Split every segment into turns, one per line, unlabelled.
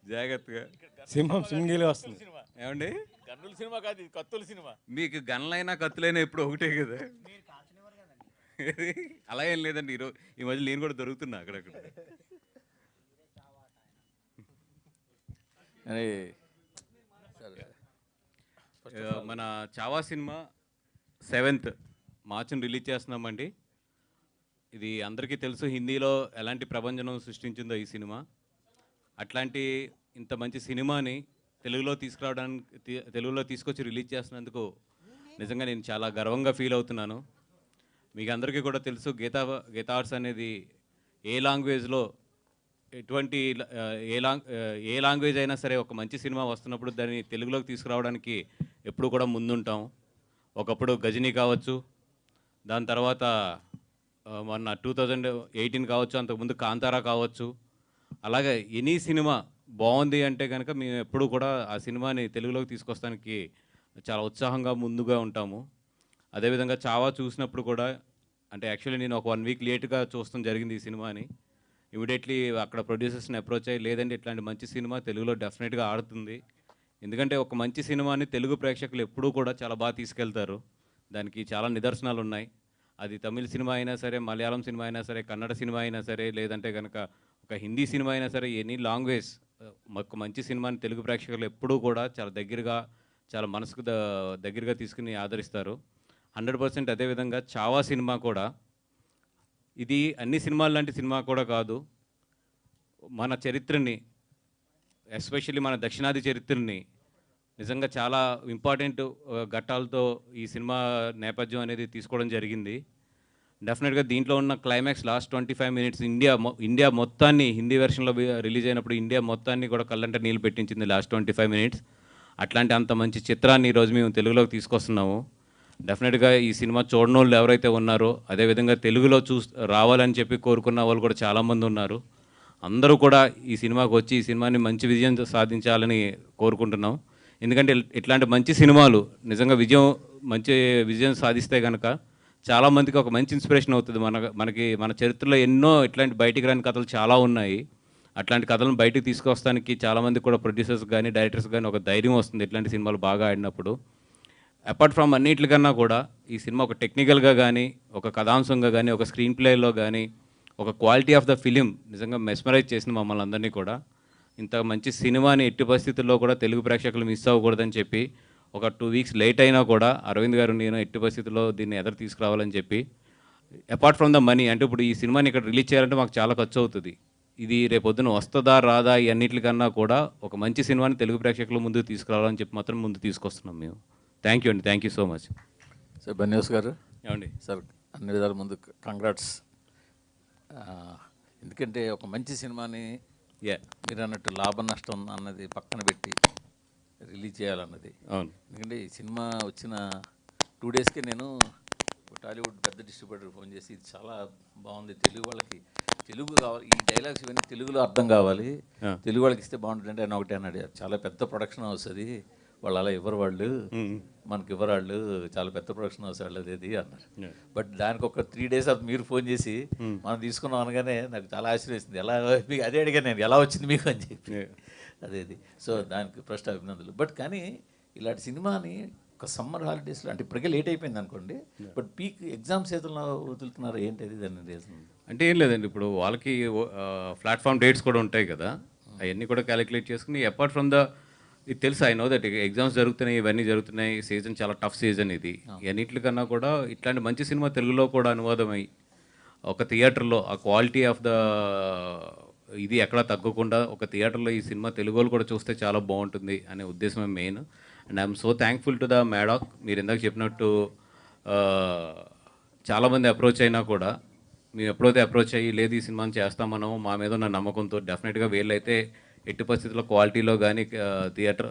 జాగ్రత్తగా.
సింహం సింగిల్గా వస్తుంది.
ఏమండి?
గన్నుల సినిమా కాదు, ఇది కత్తుల సినిమా.
మీకు గన్లైనా కత్తులైనా ఎప్పుడు ఒకటే కదా. అలా ఏం లేదండి. ఈ మధ్య నేను కూడా దొరుకుతున్నా అక్కడక్కడ.
అని
మన చావా సినిమా 7th మార్చిని రిలీజ్ చేస్తున్నామండి. ఇది అందరికీ తెలుసు హిందీలో ఎలాంటి ప్రభంజనం సృష్టించిందో ఈ సినిమా. అట్లాంటి ఇంత మంచి సినిమాని తెలుగులో తీసుకొచ్చి రిలీజ్ చేస్తున్నందుకు నిజంగా నేను చాలా గర్వంగా ఫీల్ అవుతున్నాను. మీకు అందరికీ కూడా తెలుసు గీతా ఆర్ట్స్ అనేది ఏ లాంగ్వేజ్లో ఎటువంటి ఏ లాంగ్వేజ్ అయినా సరే ఒక మంచి సినిమా వస్తున్నప్పుడు దాన్ని తెలుగులోకి తీసుకురావడానికి ఎప్పుడు కూడా ముందుంటాం. ఒకప్పుడు గజనీ కావచ్చు, దాని తర్వాత మొన్న 2018 కావచ్చు, అంతకుముందు కాంతారా కావచ్చు. అలాగే ఎనీ సినిమా బాగుంది అంటే కనుక మేము ఎప్పుడు కూడా ఆ సినిమాని తెలుగులోకి తీసుకొస్తానికి చాలా ఉత్సాహంగా ముందుగా ఉంటాము. అదేవిధంగా చావా చూసినప్పుడు కూడా అంటే యాక్చువల్లీ నేను ఒక 1 వీక్ లేట్గా చూస్తాం జరిగింది ఈ సినిమాని. ఇమీడియట్లీ అక్కడ ప్రొడ్యూసర్స్ని అప్రోచ్ అయ్యి, లేదంటే ఇట్లాంటి మంచి సినిమా తెలుగులో డెఫినెట్గా ఆడుతుంది. ఎందుకంటే ఒక మంచి సినిమాని తెలుగు ప్రేక్షకులు ఎప్పుడూ కూడా చాలా బాగా తీసుకెళ్తారు. దానికి చాలా నిదర్శనాలు ఉన్నాయి. అది తమిళ సినిమా అయినా సరే, మలయాళం సినిమా అయినా సరే, కన్నడ సినిమా అయినా సరే, లేదంటే కనుక ఒక హిందీ సినిమా అయినా సరే, ఎనీ లాంగ్వేజ్ ఒక మంచి సినిమాని తెలుగు ప్రేక్షకులు ఎప్పుడూ కూడా చాలా దగ్గరగా, చాలా మనసుకు దగ్గరగా తీసుకుని ఆదరిస్తారు 100%. అదేవిధంగా చావా సినిమా కూడా ఇది అన్ని సినిమాలు లాంటి సినిమా కూడా కాదు. మన చరిత్రని, ఎస్పెషల్లీ మన దక్షిణాది చరిత్రని నిజంగా చాలా ఇంపార్టెంట్ ఘట్టాలతో ఈ సినిమా నేపథ్యం అనేది తీసుకోవడం జరిగింది. డెఫినెట్గా దీంట్లో ఉన్న క్లైమాక్స్ లాస్ట్ 25 మినిట్స్ ఇండియా మొత్తాన్ని, హిందీ వెర్షన్లో రిలీజ్ అయినప్పుడు ఇండియా మొత్తాన్ని కూడా కళ్ళంట నీళ్ళు పెట్టించింది లాస్ట్ 25 మినిట్స్. అట్లాంటి అంత మంచి చిత్రాన్ని ఈరోజు మేము తెలుగులోకి తీసుకొస్తున్నాము. డెఫినెట్గా ఈ సినిమా చూడని వాళ్ళు ఎవరైతే ఉన్నారో, అదేవిధంగా తెలుగులో రావాలని చెప్పి కోరుకున్న వాళ్ళు కూడా చాలామంది ఉన్నారు. అందరూ కూడా ఈ సినిమాకి వచ్చి ఈ సినిమాని మంచి విజయం సాధించాలని కోరుకుంటున్నాం. ఎందుకంటే ఇట్లాంటి మంచి సినిమాలు నిజంగా మంచి విజయం సాధిస్తే కనుక చాలామందికి ఒక మంచి ఇన్స్పిరేషన్ అవుతుంది. మన చరిత్రలో ఎన్నో ఇట్లాంటి బయటికి రాని కథలు చాలా ఉన్నాయి. అట్లాంటి కథలను బయటికి తీసుకొస్తానికి చాలామంది కూడా ప్రొడ్యూసర్స్ కానీ, డైరెక్టర్స్ కానీ ఒక ధైర్యం వస్తుంది ఇట్లాంటి సినిమాలు బాగా ఆడినప్పుడు. అపార్ట్ ఫ్రమ్ అన్నిటికన్నా కూడా ఈ సినిమా ఒక టెక్నికల్గా కానీ, ఒక కథాంశంగా కానీ, ఒక స్క్రీన్ ప్లేలో కానీ, ఒక క్వాలిటీ ఆఫ్ ద ఫిలిం నిజంగా మెస్మరైజ్ చేసింది మమ్మల్ని అందరినీ కూడా. ఇంత మంచి సినిమాని ఎట్టి పరిస్థితుల్లో కూడా తెలుగు ప్రేక్షకులు మిస్ అవ్వకూడదని చెప్పి ఒక 2 వీక్స్ లేట్ అయినా కూడా అరవింద్ గారు నేను ఎట్టి పరిస్థితుల్లో దీన్ని ఎదురు తీసుకురావాలని చెప్పి, అపార్ట్ ఫ్రమ్ ద మనీ, అంటే ఇప్పుడు ఈ సినిమాని ఇక్కడ రిలీజ్ చేయాలంటే మాకు చాలా ఖర్చు అవుతుంది. ఇది రేపొద్దున వస్తుందా రాదా ఈ అన్నిటికన్నా కూడా ఒక మంచి సినిమాని తెలుగు ప్రేక్షకుల ముందుకు తీసుకురావాలని చెప్పి మాత్రం ముందు తీసుకొస్తున్నాం మేము. థ్యాంక్ యూ అండి. Thank you so much.
Sir బన్యూస్ గారు
ఏమండి
సార్, అన్ని విధాల ముందు కంగ్రాట్స్. ఎందుకంటే ఒక మంచి సినిమాని మీరు అన్నట్టు లాభ నష్టం అన్నది పక్కన పెట్టి రిలీజ్ చేయాలన్నది.
అవును.
ఎందుకంటే ఈ సినిమా వచ్చిన 2 డేస్కే నేను టాలీవుడ్ పెద్ద డిస్ట్రిబ్యూటర్ ఫోన్ చేసి ఇది చాలా బాగుంది, తెలుగు వాళ్ళకి తెలుగు కావాలి, ఈ డైలాగ్స్ ఇవన్నీ తెలుగులో అర్థం కావాలి, తెలుగు వాళ్ళకి ఇస్తే బాగుంటుందంటే ఆయన ఒకటే అన్నాడు, చాలా పెద్ద ప్రొడక్షన్ హౌస్ అది, వాళ్ళు అలా ఇవ్వరు, వాళ్ళు మనకి ఇవ్వరు, వాళ్ళు చాలా పెద్ద ప్రొడక్షన్ హౌస్ వాళ్ళది అది అన్నారు. బట్ దానికి ఒక 3 days మీరు ఫోన్ చేసి మనం తీసుకున్నాం అనగానే నాకు చాలా ఆశ్చర్యం వేసింది. ఎలా మీకు అదే అడిగాను నేను, ఎలా వచ్చింది మీకు అని చెప్పి. అదేది సో దానికి ఫస్ట్ అభినందనలు. బట్ కానీ ఇలాంటి సినిమాని ఒక సమ్మర్ హాలిడేస్లో, అంటే ఇప్పటికే లేట్ అయిపోయింది అనుకోండి, బట్ పీక్ ఎగ్జామ్స్ ఏదైనా వదులుతున్నారు ఏంటి దాని రీజన్?
అంటే ఏం లేదండి, ఇప్పుడు వాళ్ళకి ప్లాట్ఫామ్ డేట్స్ కూడా ఉంటాయి కదా, అవన్నీ కూడా క్యాలిక్యులేట్ చేసుకుని అపార్ట్ ఫ్రమ్ ఇది తెలుసు, ఐ నో దట్ ఎగ్జామ్స్ జరుగుతున్నాయి, ఇవన్నీ జరుగుతున్నాయి, సీజన్ చాలా టఫ్ సీజన్ ఇది. అన్నింటికన్నా కూడా ఇట్లాంటి మంచి సినిమా తెలుగులో కూడా అనువాదమై ఒక థియేటర్లో ఆ క్వాలిటీ ఆఫ్ ద ఇది ఎక్కడా తగ్గకుండా ఒక థియేటర్లో ఈ సినిమా తెలుగు వాళ్ళు కూడా చూస్తే చాలా బాగుంటుంది అనే ఉద్దేశమే main. And I'm so thankful to the Maddock. మీరు ఇందాక చెప్పినట్టు చాలామంది అప్రోచ్ అయినా కూడా మేము ఎప్పుడైతే అప్రోచ్ అయ్యి లేదు ఈ సినిమాని చేస్తామనో మా మీద ఉన్న నమ్మకంతో డెఫినెట్గా వీళ్ళైతే ఎట్టి పరిస్థితుల్లో క్వాలిటీలో కానీ, థియేటర్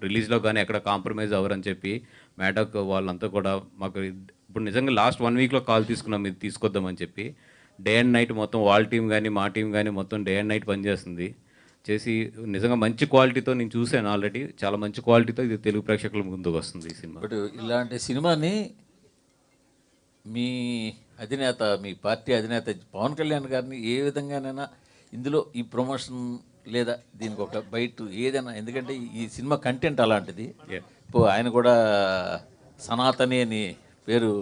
రిలీజ్లో కానీ ఎక్కడ కాంప్రమైజ్ అవ్వరని చెప్పి మ్యాడాక్ వాళ్ళంతా కూడా మాకు ఇప్పుడు నిజంగా లాస్ట్ 1 వీక్లో కాల్ తీసుకున్నాం ఇది తీసుకొద్దామని చెప్పి. డే అండ్ నైట్ మొత్తం వాళ్ళ టీం కానీ మా టీం కానీ మొత్తం డే అండ్ నైట్ పనిచేస్తుంది చేసి నిజంగా మంచి క్వాలిటీతో నేను చూశాను ఆల్రెడీ, చాలా మంచి క్వాలిటీతో ఇది తెలుగు ప్రేక్షకుల ముందుకు వస్తుంది ఈ సినిమా.
బట్ ఇలాంటి సినిమాని మీ అధినేత, మీ పార్టీ అధినేత పవన్ కళ్యాణ్ గారిని ఏ విధంగానైనా ఇందులో ఈ ప్రమోషన్ లేదా దీనికి ఒక బయట ఏదైనా, ఎందుకంటే ఈ సినిమా కంటెంట్ అలాంటిది.
Yeah.
ఇప్పుడు ఆయన కూడా సనాతని అని పేరు,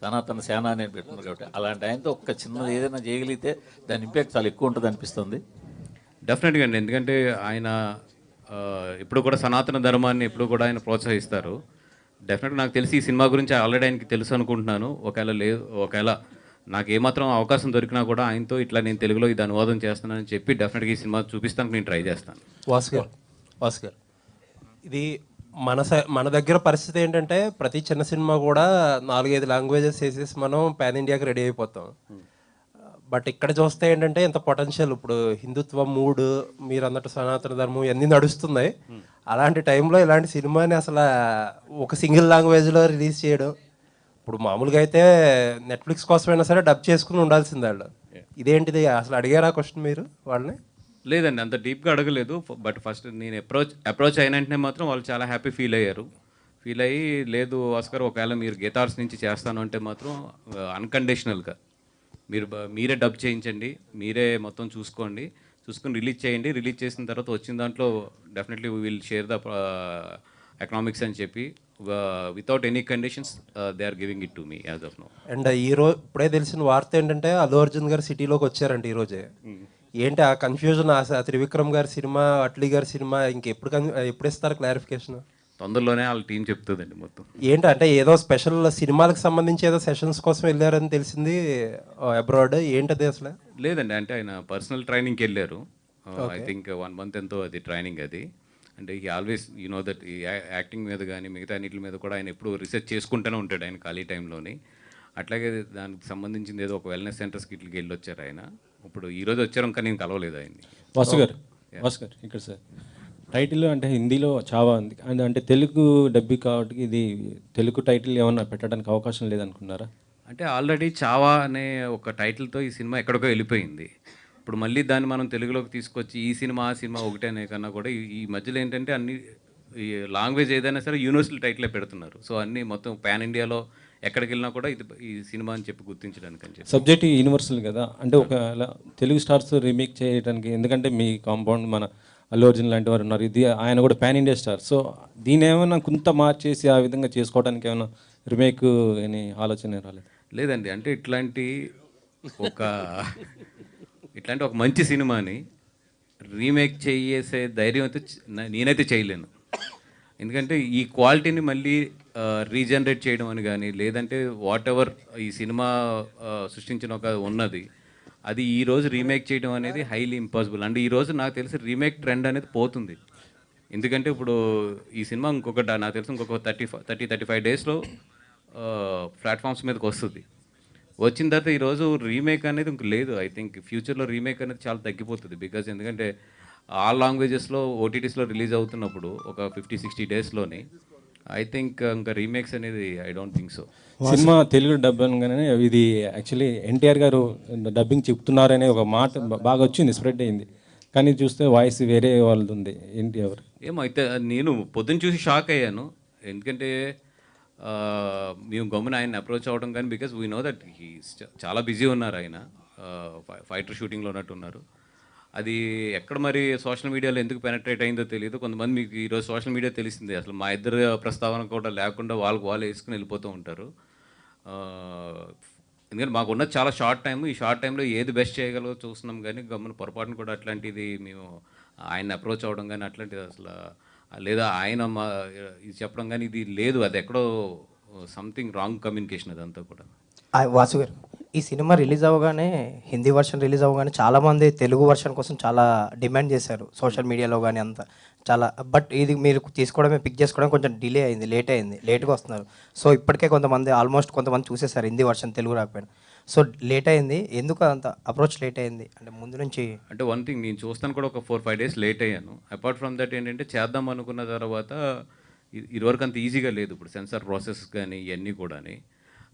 సనాతన సేన అని పెట్టున్నారు కాబట్టి అలాంటి ఆయనతో ఒక చిన్నది ఏదైనా చేయగలిగితే దాని ఇంపాక్ట్ చాలా ఎక్కువ ఉంటుంది అనిపిస్తుంది.
డెఫినెట్గా అండి, ఎందుకంటే ఆయన ఇప్పుడు కూడా సనాతన ధర్మాన్ని ఎప్పుడు కూడా ఆయన ప్రోత్సహిస్తారు. డెఫినెట్గా నాకు తెలిసి ఈ సినిమా గురించి ఆల్రెడీ ఆయనకి తెలుసు అనుకుంటున్నాను. ఒకవేళ నాకు ఏమాత్రం అవకాశం దొరికినా కూడా ఆయనతో ఇట్లా నేను తెలుగులో ఇది అనువాదం చేస్తున్నానని చెప్పి డెఫినెట్గా ఈ సినిమా చూపిస్తానికి నేను ట్రై చేస్తాను.
వాసు గారు ఇది మన దగ్గర పరిస్థితి ఏంటంటే ప్రతి చిన్న సినిమా కూడా 4-5 లాంగ్వేజెస్ వేసేసి మనం పాన్ ఇండియాకి రెడీ అయిపోతాం. బట్ ఇక్కడ చూస్తే ఏంటంటే ఇంత పొటెన్షియల్, ఇప్పుడు హిందుత్వ మూడు మీరు అన్నట్టు సనాతన ధర్మం ఇవన్నీ నడుస్తున్నాయి. అలాంటి టైంలో ఇలాంటి సినిమాని అసలు ఒక సింగిల్ లాంగ్వేజ్లో రిలీజ్ చేయడం, ఇప్పుడు మామూలుగా అయితే నెట్ఫ్లిక్స్ కోసమైనా సరే డబ్ చేసుకుని ఉండాల్సిందే వాళ్ళు. ఇదేంటిది అసలు అడిగారా క్వశ్చన్ మీరు వాళ్ళని?
లేదండి, అంత డీప్గా అడగలేదు. బట్ ఫస్ట్ నేను అప్రోచ్ అయిన వెంటనే మాత్రం వాళ్ళు చాలా హ్యాపీ ఫీల్ అయ్యారు. ఫీల్ అయ్యి లేదు ఆస్కర్ ఒకవేళ మీరు గీతార్స్ నుంచి చేస్తాను అంటే మాత్రం అన్కండిషనల్గా మీరే డబ్ చేయించండి, మీరే మొత్తం చూసుకొని రిలీజ్ చేయండి. రిలీజ్ చేసిన తర్వాత వచ్చిన దాంట్లో definitely we will share the economics అని చెప్పి without any conditions they are giving it to me as of no.
And ఈరోజు ఇప్పుడే తెలిసిన వార్త ఏంటంటే అల్లు అర్జున్ గారు సిటీలోకి వచ్చారంట ఈరోజే. ఏంటి ఆ కన్ఫ్యూజన్? త్రివిక్రమ్ గారి సినిమా, అట్లీ గారి సినిమా ఎప్పుడు ఇస్తారు క్లారిఫికేషన్?
తొందరలోనే వాళ్ళ టీం చెప్తుందండి మొత్తం.
ఏంటి అంటే ఏదో స్పెషల్ సినిమాలకు సంబంధించి ఏదో సెషన్స్ కోసం వెళ్ళారని తెలిసింది అబ్రాడ్, ఏంటది అసలు?
లేదండి, అంటే ఆయన పర్సనల్ ట్రైనింగ్కి వెళ్ళారు. ఐ థింక్ 1 month ఎంతో అది ట్రైనింగ్. అది అంటే ఈ ఆల్వేస్ యూ నో దట్ ఈ యాక్టింగ్ మీద కానీ మిగతా అన్నిటి మీద కూడా ఆయన ఎప్పుడు రీసెర్చ్ చేసుకుంటూనే ఉంటాడు ఆయన ఖాళీ టైంలోని. అట్లాగే దానికి సంబంధించింది ఏదో ఒక వెల్నెస్ సెంటర్స్కి ఇట్లకి వెళ్ళి వచ్చారు ఆయన. ఇప్పుడు ఈరోజు వచ్చారు, ఇంకా నేను కలవలేదు ఆయన్ని.
వాసు గారు ఇక్కడ సార్ టైటిల్ అంటే హిందీలో చావా ఉంది అంటే తెలుగు డబ్బి కాబట్టి ఇది తెలుగు టైటిల్ ఏమన్నా పెట్టడానికి అవకాశం లేదనుకున్నారా?
అంటే ఆల్రెడీ చావా అనే ఒక టైటిల్తో ఈ సినిమా ఎక్కడికో వెళ్ళిపోయింది. ఇప్పుడు మళ్ళీ దాన్ని మనం తెలుగులోకి తీసుకొచ్చి ఈ సినిమా ఆ సినిమా ఒకటే అనే కన్నా కూడా ఈ మధ్యలో ఏంటంటే అన్ని ఈ లాంగ్వేజ్ ఏదైనా సరే యూనివర్సల్ టైటిలే పెడుతున్నారు. సో అన్నీ మొత్తం పాన్ ఇండియాలో ఎక్కడికి వెళ్ళినా కూడా ఇది ఈ సినిమా అని చెప్పి గుర్తించడానికి అని చెప్పి.
సబ్జెక్ట్ యూనివర్సల్ కదా, అంటే ఒకవేళ తెలుగు స్టార్స్ రీమేక్ చేయడానికి, ఎందుకంటే మీ కాంపౌండ్ మన అల్లు అర్జున్ లాంటి వారు ఉన్నారు, ఇది ఆయన కూడా పాన్ ఇండియా స్టార్. సో దీని ఏమైనా కొంత మార్చేసి ఆ విధంగా చేసుకోవడానికి ఏమైనా రీమేక్ అని ఆలోచన రాలేదు?
లేదండి, అంటే ఇట్లాంటి ఒక మంచి సినిమాని రీమేక్ చేసే ధైర్యం అయితే నేనైతే చేయలేను. ఎందుకంటే ఈ క్వాలిటీని మళ్ళీ రీజనరేట్ చేయడం అని కానీ, లేదంటే వాట్ ఎవర్ ఈ సినిమా సృష్టించిన ఒక ఉన్నది అది ఈరోజు రీమేక్ చేయడం అనేది హైలీ ఇంపాసిబుల్. అంటే ఈరోజు నాకు తెలిసి రీమేక్ ట్రెండ్ అనేది పోతుంది. ఎందుకంటే ఇప్పుడు ఈ సినిమా నాకు తెలిసి ఇంకొక 30-35 డేస్లో ప్లాట్ఫామ్స్ మీదకి వస్తుంది. వచ్చిన తర్వాత ఈరోజు రీమేక్ అనేది ఇంక లేదు. ఐ థింక్ ఫ్యూచర్లో రీమేక్ అనేది చాలా తగ్గిపోతుంది. బికాజ్ ఎందుకంటే ఆల్ లాంగ్వేజెస్లో ఓటీటీస్లో రిలీజ్ అవుతున్నప్పుడు ఒక 50-60 డేస్లోని ఐ థింక్ ఇంకా రీమేక్స్ అనేది I don't think so.
Cinema Telugu dub అనగానే ఇది యాక్చువల్లీ ఎన్టీఆర్ గారు డబ్బింగ్ చెప్తున్నారనే ఒక మాట బాగా వచ్చింది, స్ప్రెడ్ అయింది. కానీ చూస్తే వాయిస్ వేరే వాళ్ళది ఉంది. ఏంటి ఎవరు?
ఏమైతే నేను పొద్దున్న చూసి షాక్ అయ్యాను. ఎందుకంటే మేము గమ్మున ఆయన అప్రోచ్ అవ్వడం కానీ, బికాజ్ వీ నో దట్ చాలా బిజీ ఉన్నారు ఆయన, ఫైటర్ షూటింగ్లో ఉన్నట్టున్నారు. అది ఎక్కడ మరి సోషల్ మీడియాలో ఎందుకు పెనట్రేట్ అయిందో తెలియదు. కొంతమంది మీకు ఈరోజు సోషల్ మీడియా తెలిసింది, అసలు మా ఇద్దరు ప్రస్తావన కూడా లేకుండా వాళ్ళు వేసుకుని వెళ్ళిపోతూ ఉంటారు. ఎందుకంటే మాకున్నది చాలా షార్ట్ టైం. ఈ షార్ట్ టైంలో ఏది బెస్ట్ చేయగలదో చూస్తున్నాం, కానీ గమ్మున పొరపాటును కూడా అట్లాంటిది మేము ఆయన అప్రోచ్ అవ్వడం కానీ అట్లాంటిది అసలు, లేదా ఆయన ఇది చెప్పడం కానీ ఇది లేదు. అది ఎక్కడో సంథింగ్ రాంగ్ కమ్యూనికేషన్ అదంతా కూడా.
వాసు గారు, ఈ సినిమా రిలీజ్ అవ్వగానే, హిందీ వర్షన్ రిలీజ్ అవ్వగానే చాలామంది తెలుగు వర్షన్ కోసం చాలా డిమాండ్ చేశారు సోషల్ మీడియాలో కానీ అంతా చాలా. బట్ ఇది మీరు పిక్ చేసుకోవడం కొంచెం డిలే అయింది, లేట్గా వస్తున్నారు. సో ఇప్పటికే కొంతమంది చూసేశారు హిందీ వర్షన్ తెలుగు రాకపోయినా. సో లేట్ అయింది, ఎందుకు అంత అప్రోచ్ లేట్ అయింది అంటే ముందు నుంచి?
అంటే వన్ థింగ్, నేను చూస్తాను కూడా ఒక 4-5 డేస్ లేట్ అయ్యాను. అపార్ట్ ఫ్రమ్ దట్ ఏంటంటే చేద్దాం అనుకున్న తర్వాత ఇదివరకు అంత ఈజీగా లేదు. ఇప్పుడు సెన్సార్ ప్రాసెస్ కానీ ఇవన్నీ కూడా,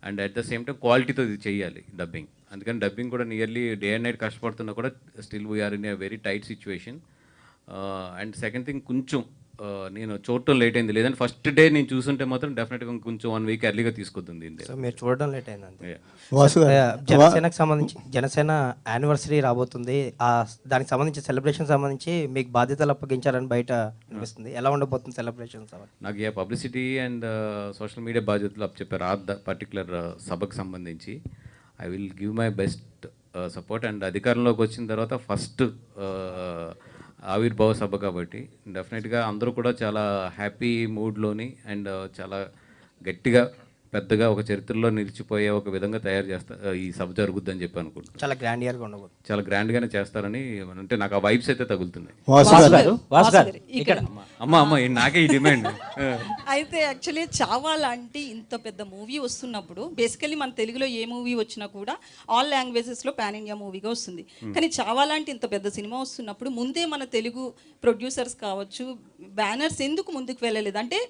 and at the same time క్వాలిటీతో ఇది చేయాలి డబ్బింగ్. అందుకని డబ్బింగ్ కూడా నియర్లీ డే అండ్ నైట్ కష్టపడుతున్నా కూడా still we are in a very tight situation. And second thing, కొంచెం నేను చూడటం లేట్ అయింది. లేదంటే ఫస్ట్ డే నేను చూసుంటే మాత్రం డెఫినెట్గా కొంచెం 1 వీక్ ఎర్లీగా తీసుకొద్దుంది ఇండియా.
సో మీరు చూడడం లేట్ అయిందండి.
వాసు గారు
జనసేనకు సంబంధించి జనసేన యానివర్సరీ రాబోతుంది. దానికి సంబంధించి సెలబ్రేషన్ సంబంధించి మీకు బాధ్యతలు అప్పగించారని బయట అనిపిస్తుంది. ఎలా ఉండబోతుంది సెలబ్రేషన్స్?
నాకు పబ్లిసిటీ అండ్ సోషల్ మీడియా బాధ్యతలు చెప్పారు ఆ పర్టికులర్ సభకు సంబంధించి. I will give my best support. And అధికారంలోకి వచ్చిన తర్వాత ఫస్ట్ ఆవిర్భావ సభ కాబట్టి డెఫినెట్గా అందరూ కూడా చాలా హ్యాపీ మూడ్లోని అండ్ చాలా గట్టిగా పెద్దగా ఒక చరిత్రలో నిలిచిపోయే ఒక విధంగా తయారు ఈ సభ జరుగుద్దని చెప్పి అనుకుంటున్నాను.
చాలా గ్రాండియర్గా ఉండబోతుంది.
చాలా గ్రాండ్గానే చేస్తారని అంటే నాకు ఆ వైబ్స్ అయితే తగులుతున్నాయి. అమ్మ నాకే ఈ డిమాండ్.
అయితే యాక్చువల్లీ చావా లాంటి ఇంత పెద్ద మూవీ వస్తున్నప్పుడు బేసికలీ మన తెలుగులో ఏ మూవీ వచ్చినా కూడా ఆల్ లాంగ్వేజెస్లో పాన్ ఇండియా మూవీగా వస్తుంది. కానీ చావా లాంటి ఇంత పెద్ద సినిమా వస్తున్నప్పుడు ముందే మన తెలుగు ప్రొడ్యూసర్స్ కావచ్చు, బ్యానర్స్ ఎందుకు ముందుకు వెళ్ళలేదు? అంటే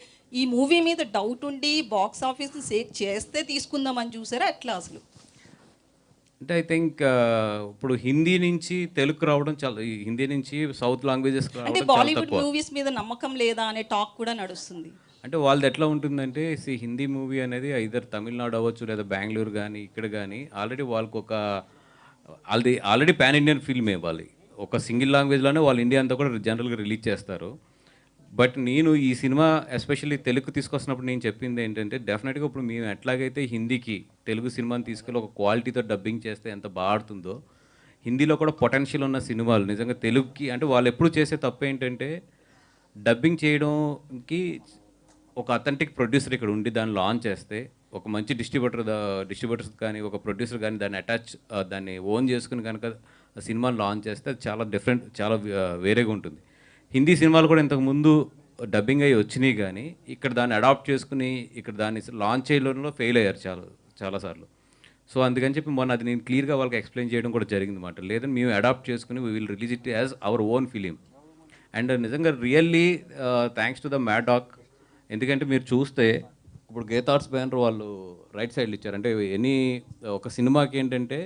ఈ మూవీ మీద డౌట్ ఉండి బాక్స్ ఆఫీస్ సేక్ చేస్తే తీసుకుందామని చూసారా ఎట్లా అసలు?
అంటే ఐ థింక్ ఇప్పుడు హిందీ నుంచి తెలుగు రావడం చాలా, హిందీ నుంచి సౌత్ లాంగ్వేజెస్
అంటే
రావడం చాలా
బాలీవుడ్
తక్కువ.
మూవీస్ మీద నమ్మకం లేదా అనే టాక్ కూడా నడుస్తుంది.
అంటే వాళ్ళది ఎట్లా ఉంటుందంటే హిందీ మూవీ అనేది ఐదర్ తమిళనాడు అవ్వచ్చు లేదా బెంగళూరు కానీ ఇక్కడ కానీ ఆల్రెడీ వాళ్ళకి ఒక ఆల్రెడీ పాన్ ఇండియన్ ఫిల్మ్ ఇవ్వాలి. ఒక సింగిల్ లాంగ్వేజ్లోనే వాళ్ళు ఇండియా అంతా కూడా జనరల్గా రిలీజ్ చేస్తారు. బట్ నేను ఈ సినిమా ఎస్పెషల్లీ తెలుగు తీసుకొస్తున్నప్పుడు నేను చెప్పింది ఏంటంటే డెఫినెట్గా ఇప్పుడు మేము ఎట్లాగైతే హిందీకి తెలుగు సినిమాని తీసుకెళ్ళి ఒక క్వాలిటీతో డబ్బింగ్ చేస్తే ఎంత బాగా ఆడుతుందో, హిందీలో కూడా పొటెన్షియల్ ఉన్న సినిమాలు నిజంగా తెలుగుకి, అంటే వాళ్ళు ఎప్పుడు చేసే తప్పు ఏంటంటే డబ్బింగ్ చేయడంకి ఒక అథెంటిక్ ప్రొడ్యూసర్ ఇక్కడ ఉండి దాన్ని లాంచ్ చేస్తే, ఒక మంచి డిస్ట్రిబ్యూటర్స్ కానీ ఒక ప్రొడ్యూసర్ కానీ దాన్ని ఓన్ చేసుకుని కనుక సినిమాని లాంచ్ చేస్తే అది చాలా డిఫరెంట్, చాలా వేరేగా ఉంటుంది. హిందీ సినిమాలు కూడా ఇంతకుముందు డబ్బింగ్ అయ్యి వచ్చినాయి కానీ ఇక్కడ దాన్ని అడాప్ట్ చేసుకుని ఇక్కడ దాన్ని లాంచ్ చేయడంలో ఫెయిల్ అయ్యారు చాలాసార్లు. సో అందుకని చెప్పి మొన్న అది నేను క్లియర్గా వాళ్ళకి ఎక్స్ప్లెయిన్ చేయడం కూడా జరిగింది అన్నమాట. లేదని మేము అడాప్ట్ చేసుకుని we will release it as our own film. And నిజంగా really thanks to the Maddock. ఎందుకంటే మీరు చూస్తే ఇప్పుడు గీతా ఆర్ట్స్ బ్యానర్ వాళ్ళు రైట్ సైడ్లు ఇచ్చారు. అంటే ఒక సినిమాకి ఏంటంటే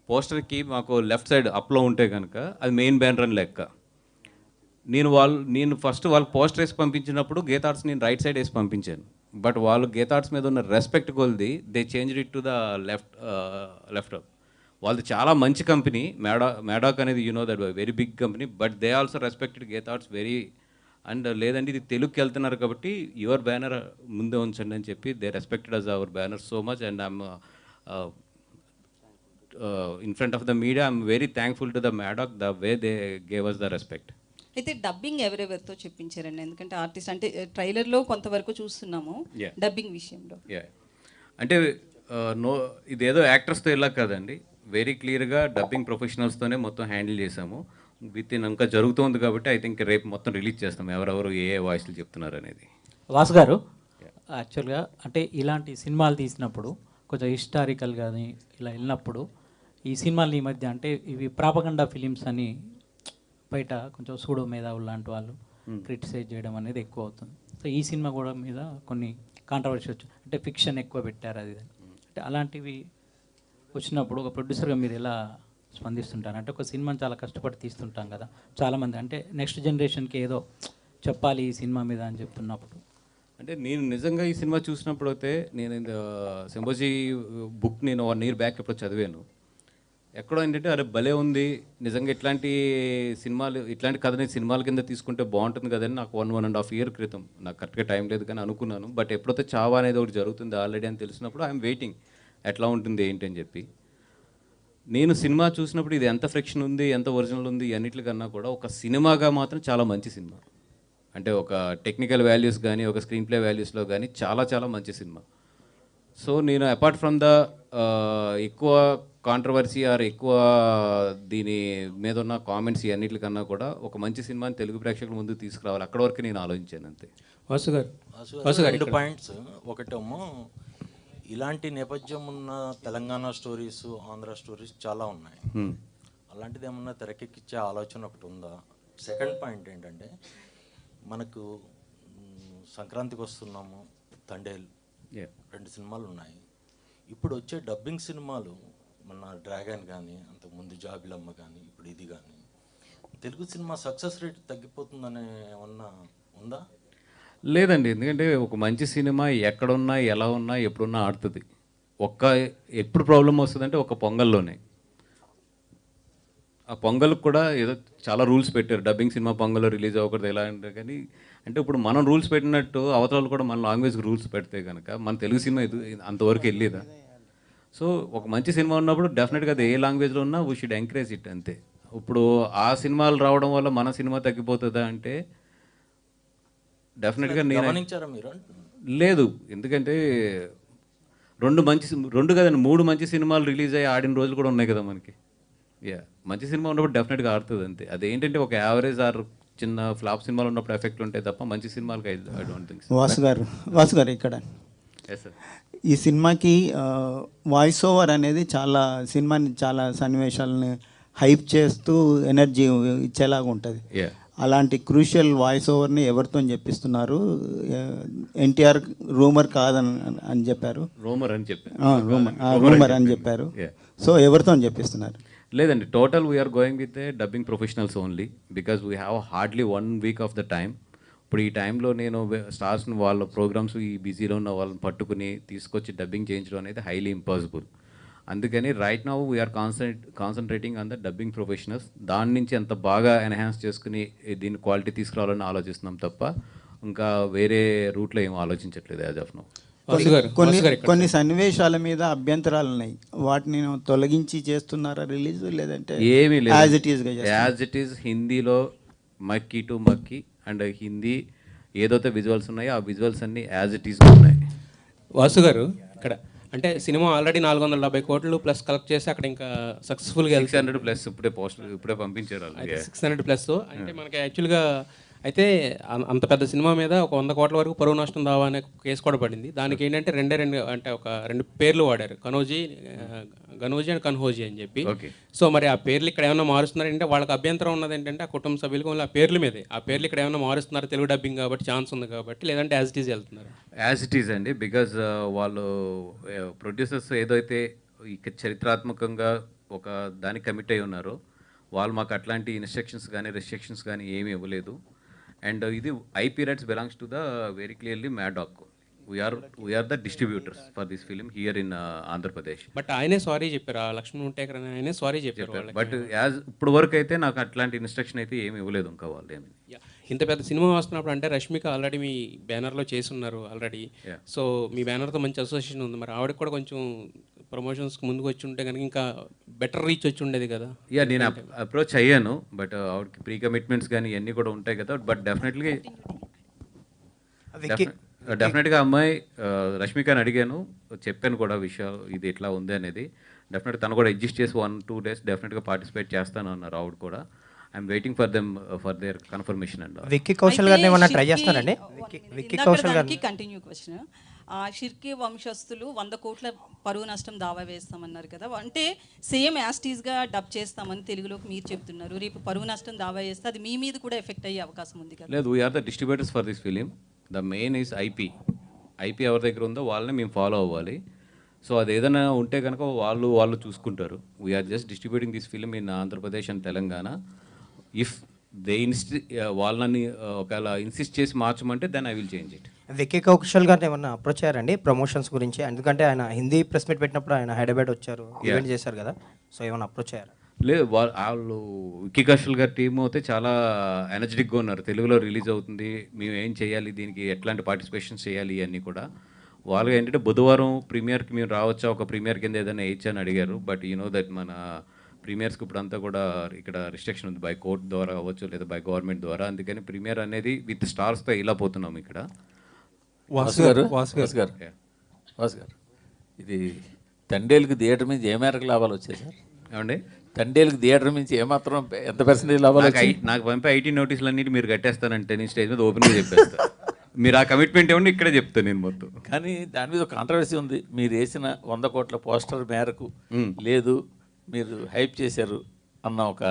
పోస్టర్కి మాకు లెఫ్ట్ సైడ్ అప్లో ఉంటే కనుక అది మెయిన్ బ్యానర్ అని లెక్క. నేను ఫస్ట్ వాళ్ళకి పోస్టర్ వేసి పంపించినప్పుడు గీతా ఆర్ట్స్ నేను రైట్ సైడ్ వేసి పంపించాను. బట్ వాళ్ళు గీతా ఆర్ట్స్ మీద ఉన్న రెస్పెక్ట్ కొలిది they change it to the left. వాళ్ళది చాలా మంచి కంపెనీ మ్యాడాక్ అనేది, you know that very big company. But they also respected Geetha Arts very. And లేదంటే ఇది తెలుగుకి వెళ్తున్నారు కాబట్టి యువర్ బ్యానర్ ముందే ఉంచండి అని చెప్పి they respected us our banner so much. And I'm in front of the media I'm very thankful to the Maddock the way they gave us the respect.
అయితే డబ్బింగ్ ఎవరెవరితో చెప్పించారండి? ఎందుకంటే ఆర్టిస్ట్ అంటే ట్రైలర్లో కొంతవరకు చూస్తున్నాము డబ్బింగ్ విషయంలో.
అంటే ఇదేదో యాక్టర్స్తో ఇలా కాదండి, వెరీ క్లియర్గా డబ్బింగ్ ప్రొఫెషనల్స్తోనే మొత్తం హ్యాండిల్ చేసాము. ఇంకా జరుగుతుంది కాబట్టి ఐ థింక్ రేపు మొత్తం రిలీజ్ చేస్తాం ఎవరెవరు ఏ వాయిస్లు చెప్తున్నారు అనేది.
వాసు గారు, యాక్చువల్గా అంటే ఇలాంటి సినిమాలు తీసినప్పుడు కొంచెం హిస్టారికల్ కానీ ఇలా వెళ్ళినప్పుడు ఈ సినిమాలు ఈ మధ్య అంటే ఇవి ప్రాపగండా ఫిలిమ్స్ అని బయట కొంచెం సూడో మేధావులు లాంటి వాళ్ళు క్రిటిసైజ్ చేయడం అనేది ఎక్కువ అవుతుంది. సో ఈ సినిమా కూడా మీద కొన్ని కాంట్రవర్సీ వచ్చు, అంటే ఫిక్షన్ ఎక్కువ పెట్టారు అది. అంటే అలాంటివి వచ్చినప్పుడు ఒక ప్రొడ్యూసర్గా మీరు ఎలా స్పందిస్తుంటారు? అంటే ఒక సినిమాని చాలా కష్టపడి తీస్తుంటాం కదా చాలామంది, అంటే నెక్స్ట్ జనరేషన్కి ఏదో చెప్పాలి ఈ సినిమా మీద అని చెప్తున్నప్పుడు.
అంటే నేను నిజంగా ఈ సినిమా చూసినప్పుడు అయితే నేను సింబోజీ బుక్ నేను 1 year బ్యాక్ ఎప్పుడు చదివాను. ఎక్కడో ఏంటంటే అరే భలే ఉంది నిజంగా, ఇట్లాంటి కథని సినిమాల కింద తీసుకుంటే బాగుంటుంది కదని నాకు 1.5 year క్రితం, నాకు కరెక్ట్గా టైం లేదు కానీ అనుకున్నాను. బట్ ఎప్పుడైతే చావా అనేది ఒకటి జరుగుతుంది ఆల్రెడీ అని తెలిసినప్పుడు ఐఎమ్ వెయిటింగ్ ఎట్లా ఉంటుంది ఏంటి అని చెప్పి. నేను సినిమా చూసినప్పుడు ఇది ఎంత ఫ్రిక్షన్ ఉంది, ఎంత ఒరిజినల్ ఉంది, అన్నిటికన్నా కూడా ఒక సినిమాగా మాత్రం చాలా మంచి సినిమా. అంటే ఒక టెక్నికల్ వాల్యూస్ కానీ ఒక స్క్రీన్ ప్లే వాల్యూస్లో కానీ చాలా చాలా మంచి సినిమా. సో నేను అపార్ట్ ఫ్రమ్ ద ఎక్కువ కాంట్రవర్సీ ఆర్ ఎక్కువ దీని మీద ఉన్న కామెంట్స్ అన్నిటికన్నా కూడా ఒక మంచి సినిమాని తెలుగు ప్రేక్షకుల ముందు తీసుకురావాలి, అక్కడ వరకు నేను ఆలోచించాను అంతే.
వాసు గారు
2 పాయింట్స్. ఒకటేమో ఇలాంటి నేపథ్యం ఉన్న తెలంగాణ స్టోరీస్, ఆంధ్ర స్టోరీస్ చాలా ఉన్నాయి. అలాంటిది ఏమన్నా తెరకెక్కించే ఆలోచన ఒకటి ఉందా? సెకండ్ పాయింట్ ఏంటంటే మనకు సంక్రాంతికి వస్తున్నాము, తండేల్ 2 సినిమాలు ఉన్నాయి. ఇప్పుడు వచ్చే డబ్బింగ్ సినిమాలు మన డ్రాగన్ కానీ అంతకుముందు జాబిలమ్మ కానీ ఇప్పుడు ఇది కానీ తెలుగు సినిమా సక్సెస్ రేట్ తగ్గిపోతుందనే ఏమన్నా ఉందా?
లేదండి, ఎందుకంటే ఒక మంచి సినిమా ఎక్కడున్నా ఎలా ఉన్నా ఎప్పుడున్నా ఆడుతుంది. ఎప్పుడు ప్రాబ్లం వస్తుందంటే ఒక పొంగల్లోనే. ఆ పొంగల్కి కూడా ఏదో చాలా రూల్స్ పెట్టారు. డబ్బింగ్ సినిమా పొంగల్లో రిలీజ్ అవ్వకూడదు ఎలా అంటే, కానీ అంటే ఇప్పుడు మనం రూల్స్ పెట్టినట్టు అవతల కూడా మన లాంగ్వేజ్కి రూల్స్ పెడితే కనుక మన తెలుగు సినిమా అంతవరకు వెళ్ళేదా? సో ఒక మంచి సినిమా ఉన్నప్పుడు డెఫినెట్గా అది ఏ లాంగ్వేజ్లో ఉన్నా వీ షుడ్ ఎంకరేజ్ ఇట్ అంతే. ఇప్పుడు ఆ సినిమాలు రావడం వల్ల మన సినిమా తగ్గిపోతుందా అంటే డెఫినెట్గా నేను
గమనించారా మీరు?
లేదు. ఎందుకంటే రెండు కదండి 3 మంచి సినిమాలు రిలీజ్ అయ్యి ఆడిన రోజులు కూడా ఉన్నాయి కదా మనకి. మంచి సినిమా ఉన్నప్పుడు డెఫినెట్గా ఆడుతుంది అంతే. అదేంటంటే ఒక యావరేజ్ ఆర్ చిన్న ఫ్లాప్ సినిమాలు ఉన్నప్పుడు ఎఫెక్ట్ ఉంటాయి తప్ప మంచి సినిమాలకి ఐ డోంట్ థింక్.
వాసు గారు ఇక్కడ
ఎస్ సార్.
ఈ సినిమాకి వాయిస్ ఓవర్ అనేది చాలా సినిమాని చాలా సన్నివేశాలను హైప్ చేస్తూ ఎనర్జీ ఇచ్చేలాగా ఉంటుంది. అలాంటి క్రూషియల్ వాయిస్ ఓవర్ని ఎవరితో చెప్పిస్తున్నారు? ఎన్టీఆర్ రూమర్ కాదని అని చెప్పారు.
రూమర్ అని చెప్పారు.
రూమర్ అని చెప్పారు. సో ఎవరితో చెప్పిస్తున్నారు?
లేదండి, total we are going with a dubbing professionals only because we have hardly 1 week of the time. ఇప్పుడు ఈ టైంలో నేను స్టార్స్ని వాళ్ళ ప్రోగ్రామ్స్ ఈ బిజీలో ఉన్న వాళ్ళని పట్టుకుని తీసుకొచ్చి డబ్బింగ్ చేయించడం అనేది హైలీ ఇంపాసిబుల్. అందుకని right now we are concentrating on the dubbing professionals. దాని నుంచి ఎంత బాగా ఎన్హాన్స్ చేసుకుని దీని క్వాలిటీ తీసుకురావాలని ఆలోచిస్తున్నాం తప్ప ఇంకా వేరే రూట్లో ఏం ఆలోచించట్లేదు యాజ్ ఆఫ్ నౌ.
కొన్ని సన్నివేశాల మీద అభ్యంతరాలు ఉన్నాయి, వాటిని తొలగించి చేస్తున్నారా రిలీజ్, లేదంటే
ఏమీ లేదు,
యాజ్
ఇట్ ఈస్ హిందీలో మక్కీ టు మక్కీ అండ్ హిందీ ఏదైతే విజువల్స్ ఉన్నాయో ఆ విజువల్స్ అన్నీ యాజ్ ఇట్ ఈస్ ఉన్నాయి.
వాసు గారు ఇక్కడ అంటే సినిమా ఆల్రెడీ 470 కోట్లు ప్లస్ కలెక్ట్ చేసి అక్కడ ఇంకా సక్సెస్ఫుల్గా
600 ప్లస్ ఇప్పుడే పంపించారు.
600 ప్లస్ అంటే మనకి యాక్చువల్గా అయితే అంత పెద్ద సినిమా మీద ఒక 100 కోట్ల వరకు పరువు నష్టం దావా అనే కేసు కూడా పడింది. దానికి ఏంటంటే రెండు పేర్లు వాడారు, గనోజీ అండ్ కన్హోజీ అని చెప్పి. సో మరి ఆ పేర్లు ఇక్కడ ఏమైనా మారుస్తున్నారంటే వాళ్ళకి అభ్యంతరం ఉన్నది ఏంటంటే ఆ కుటుంబ సభ్యులకు ఆ పేర్ల మీదే, ఆ పేర్లు ఇక్కడ ఏమైనా మారుస్తున్నారు తెలుగు డబ్బింగ్ కాబట్టి ఛాన్స్ ఉంది కాబట్టి, లేదంటే యాజ్ ఇట్ ఈజ్ వెళ్తున్నారు?
యాజ్ ఇట్ ఈజ్ అండి, బికాజ్ వాళ్ళు ప్రొడ్యూసర్స్ ఏదైతే చరిత్రాత్మకంగా ఒక దానికి కమిట్ అయి ఉన్నారో వాళ్ళు మాకు అట్లాంటి ఇన్స్ట్రక్షన్స్ కానీ రెస్ట్రిక్షన్స్ కానీ ఏమీ ఇవ్వలేదు. అండ్ ఇది IP rights belongs to the very clearly Maddock. We are the distributors for this film here in Andhra Pradesh.
But ఆయనే సారీ చెప్పారు, లక్ష్మణ్ ఉంటేకర్ ఆయనే సారీ చెప్పారు.
బట్ ఇప్పుడు వరకు అయితే నాకు అట్లాంటి ఇన్స్ట్రక్షన్ అయితే ఏమి ఇవ్వలేదు ఇంకా వాళ్ళు ఏమి.
ఇంత పెద్ద సినిమా వస్తున్నప్పుడు అంటే రష్మిక ఆల్రెడీ మీ బ్యానర్లో చేసి ఉన్నారు ఆల్రెడీ. సో మీ బ్యానర్తో మంచి అసోసియేషన్ ఉంది, మరి ఆవిడకి కూడా కొంచెం ప్రమోషన్స్కి ముందుకు వచ్చి ఉంటే కనుక ఇంకా బెటర్ రీచ్ వచ్చి ఉండేది కదా.
నేను అప్రోచ్ అయ్యాను, బట్ ఆవిడకి ప్రీ కమిట్మెంట్స్ కానీ ఇవన్నీ కూడా ఉంటాయి కదా. బట్ డెఫినెట్గా అమ్మాయి రష్మికని అడిగాను, చెప్పాను కూడా విషయాలు ఇది ఎట్లా ఉంది అనేది. డెఫినెట్గా తను కూడా అడ్జస్ట్ చేసి 1-2 డేస్ డెఫినెట్గా పార్టిసిపేట్ చేస్తాను అన్నారు ఆవిడ కూడా. I'm waiting for them for their confirmation. And
Vicky Kaushal గారిని ఏమన్నా ట్రై చేస్తారండి? విక్కీ కౌశల్ గారిని
కంటిన్యూ క్వశ్చన్. షిర్కీ వంశస్థులు 100 కోట్ల పరువు నష్టం దావా వేస్తామన్నారు కదా, అంటే సేమ్ యాస్టీస్గా డబ్ చేస్తామని తెలుగులోకి మీరు చెప్తున్నారు. రేపు పరువు నష్టం దావా చేస్తే అది మీ మీద కూడా ఎఫెక్ట్ అయ్యే అవకాశం ఉంది కదా?
లేదు, we are the distributors for this film. The main is IP ఎవరి దగ్గర ఉందో వాళ్ళని మేము ఫాలో అవ్వాలి. సో అది ఏదైనా ఉంటే కనుక వాళ్ళు చూసుకుంటారు. We're just distributing this film in Andhra Pradesh and Telangana. If they వాళ్ళని ఒకవేళ ఇన్సిస్ట్ చేసి మార్చమంటే then I will change it.
Vicky Kaushal గారిని ఏమన్నా అప్రోచ్ అయ్యారండి ప్రమోషన్స్ గురించి? ఎందుకంటే ఆయన హిందీ ప్రెస్ మీట్ పెట్టినప్పుడు ఆయన హైదరాబాద్ వచ్చారు, ఈవెంట్ చేశారు కదా, సో ఏమైనా అప్రోచ్ అయ్యారు?
లేదు, వాళ్ళు విక్కీ కౌశల్ గారి టీమ్ అయితే చాలా ఎనర్జెటిక్గా ఉన్నారు. తెలుగులో రిలీజ్ అవుతుంది, మేము ఏం చేయాలి, దీనికి ఎట్లాంటి పార్టిసిపేషన్స్ చేయాలి ఇవన్నీ కూడా. వాళ్ళు ఏంటంటే బుధవారం ప్రీమియర్కి మేము రావచ్చా, ఒక ప్రీమియర్ కింద ఏదైనా వేయచ్చా అని అడిగారు. బట్ యూ నో దట్ మన ప్రీమియర్స్కి ఇప్పుడు అంతా కూడా ఇక్కడ రిస్ట్రిక్షన్ ఉంది, బై కోర్ట్ ద్వారా అవ్వచ్చు లేదా బై గవర్నమెంట్ ద్వారా. అందుకని ప్రీమియర్ అనేది విత్ స్టార్స్తో ఇలా పోతున్నాం ఇక్కడ.
వాసు గారు ఇది తండేలుకి థియేటర్ నుంచి ఏ మేరకు లాభాలు వచ్చాయి సార్?
ఏమండి,
తండేలుకి థియేటర్ నుంచి ఏమాత్రం ఎంత పర్సెంటేజ్ లాభాలు?
నాకు పంపే ఐటీ నోటీసులు అన్నిటి మీరు కట్టేస్తానంటే నేను స్టేజ్ మీద ఓపెన్గా చెప్పేస్తాను. మీరు ఆ కమిట్మెంట్ ఏమన్నా ఇక్కడే చెప్తాను నేను మొత్తం.
కానీ దాని మీద ఒక కాంట్రవర్సీ ఉంది. మీరు వేసిన 100 కోట్ల పోస్టర్ మేరకు లేదు, మీరు హైప్ చేశారు అన్న ఒక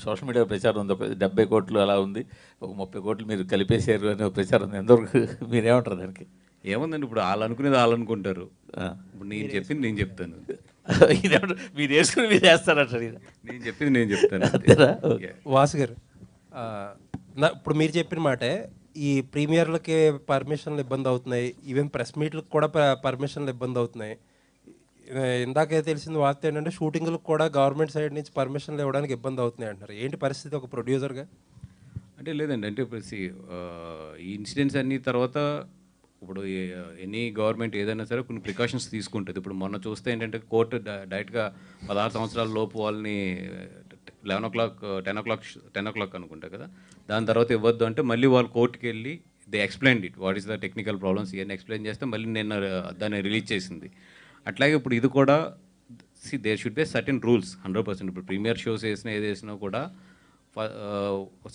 సోషల్ మీడియా ప్రచారం ఉంది. ఒక 70 కోట్లు అలా ఉంది, ఒక 30 కోట్లు మీరు కలిపేశారు అనే ఒక ప్రచారం ఉంది. ఎంతవరకు మీరేమంటారు దానికి?
ఏముందండి, ఇప్పుడు వాళ్ళు అనుకునేది వాళ్ళు అనుకుంటారు. ఇప్పుడు నేను చెప్పింది నేను చెప్తాను.
మీరు వేసుకుని మీరు చేస్తారంటారు.
నేను చెప్పింది నేను చెప్తాను.
వాసు గారు ఇప్పుడు మీరు చెప్పిన మాటే ఈ ప్రీమియర్లకి పర్మిషన్లు ఇబ్బంది అవుతున్నాయి, ఈవెన్ ప్రెస్ మీట్లకు కూడా పర్మిషన్లు ఇబ్బంది అవుతున్నాయి. ఇందాకే తెలిసింది వార్త ఏంటంటే షూటింగ్లకు కూడా గవర్నమెంట్ సైడ్ నుంచి పర్మిషన్లు ఇవ్వడానికి ఇబ్బంది అవుతున్నాయి అంటున్నారు. ఏంటి పరిస్థితి ఒక ప్రొడ్యూసర్గా?
అంటే లేదండి, అంటే ఈ ఇన్సిడెంట్స్ అన్ని తర్వాత ఇప్పుడు ఎనీ గవర్నమెంట్ ఏదైనా సరే కొన్ని ప్రికాషన్స్ తీసుకుంటుంది. ఇప్పుడు మొన్న చూస్తే ఏంటంటే కోర్టు డైరెక్ట్గా 16 సంవత్సరాల లోపు వాళ్ళని 11 o'clock 10 o'clock అనుకుంటా కదా, దాని తర్వాత ఇవ్వద్దు అంటే మళ్ళీ వాళ్ళు కోర్టుకి వెళ్ళి they explain it what is the technical problems ఇవన్నీ ఎక్స్ప్లెయిన్ చేస్తే మళ్ళీ నిన్న దాన్ని రిలీజ్ చేసింది. అట్లాగే ఇప్పుడు ఇది కూడా there should be certain rules 100%. ఇప్పుడు ప్రీమియర్ షోస్ వేసినా ఏది వేసినా కూడా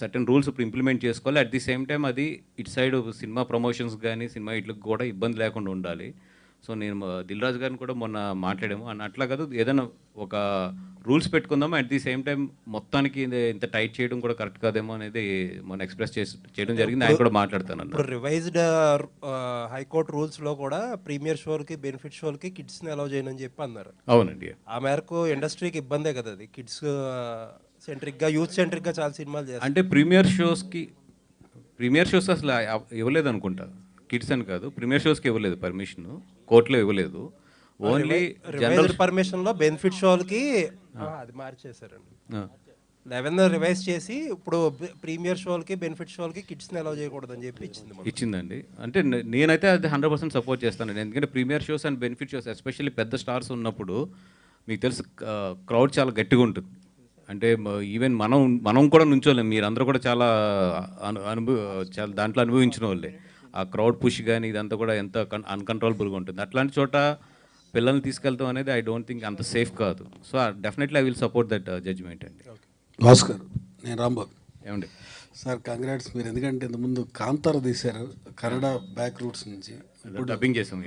సర్టెన్ రూల్స్ ఇప్పుడు ఇంప్లిమెంట్ చేసుకోవాలి. అట్ ది సేమ్ టైం అది ఇటు సైడ్ సినిమా ప్రమోషన్స్ కానీ సినిమా ఇట్లకు కూడా ఇబ్బంది లేకుండా ఉండాలి. సో నేను దిల్ రాజు గారిని కూడా మొన్న మాట్లాడాము అట్లా కాదు, ఏదైనా ఒక రూల్స్ పెట్టుకుందాము. అట్ ది సేమ్ టైం మొత్తానికి ఇంత టైట్ చేయడం కూడా కరెక్ట్ కాదేమో అనేది మొన్న ఎక్స్ప్రెస్ చేయడం జరిగింది. ఆయన కూడా మాట్లాడతాను.
ఇప్పుడు రివైజ్డ్ హైకోర్టు రూల్స్లో కూడా ప్రీమియర్ షోలకి బెనిఫిట్ షోలకి కిడ్స్ని అలౌ చేయనని చెప్పి అన్నారు.
అవునండి,
ఆ మేరకు ఇండస్ట్రీకి ఇబ్బందే కదా అది. కిడ్స్ సెంట్రిక్గా యూత్ సెంట్రిక్గా చాలా సినిమాలు చేస్తారు.
అంటే ప్రీమియర్ షోస్ అసలు ఇవ్వలేదు అనుకుంటా, కిడ్స్ అని కాదు, ప్రీమియర్ షోస్కి ఇవ్వలేదు పర్మిషన్, కోర్టులో ఇవ్వలేదు. ఓన్లీ జనరల్
పర్మిషన్లో బెనిఫిట్ షోలకి అది మార్చేశారండి. 11 రివైజ్ చేసి ఇప్పుడు ప్రీమియర్ షోలకి బెనిఫిట్ షోలకి కిడ్స్ని అలౌ చేయకూడదని చెప్పి
ఇచ్చిందండి. అంటే నేనైతే అది 100% సపోర్ట్ చేస్తానండి. ఎందుకంటే premiere shows and benefit shows especially పెద్ద స్టార్స్ ఉన్నప్పుడు మీకు తెలుసు క్రౌడ్ చాలా గట్టిగా ఉంటుంది. అంటే ఈవెన్ మనం కూడా నుంచోలేం, మీరందరూ కూడా చాలా చాలా దాంట్లో అనుభవించిన వాళ్ళే. ఆ క్రౌడ్ పుష్ కానీ ఇదంతా కూడా ఎంత అన్కంట్రోలబుల్గా ఉంటుంది. అట్లాంటి చోట పిల్లల్ని తీసుకెళ్తాం అనేది ఐ డోంట్ థింక్ అంత సేఫ్ కాదు. So definitely I will support that judgement అండి.
భాస్కర్, నేను రాంబాబు.
ఏమండి
సార్ కంగ్రాట్స్, మీరు ఎందుకంటే ఇంతకుముందు కాంతార తీశారు కన్నడ బ్యాక్ రూట్స్ నుంచి,
డబ్బింగ్ చేసాం.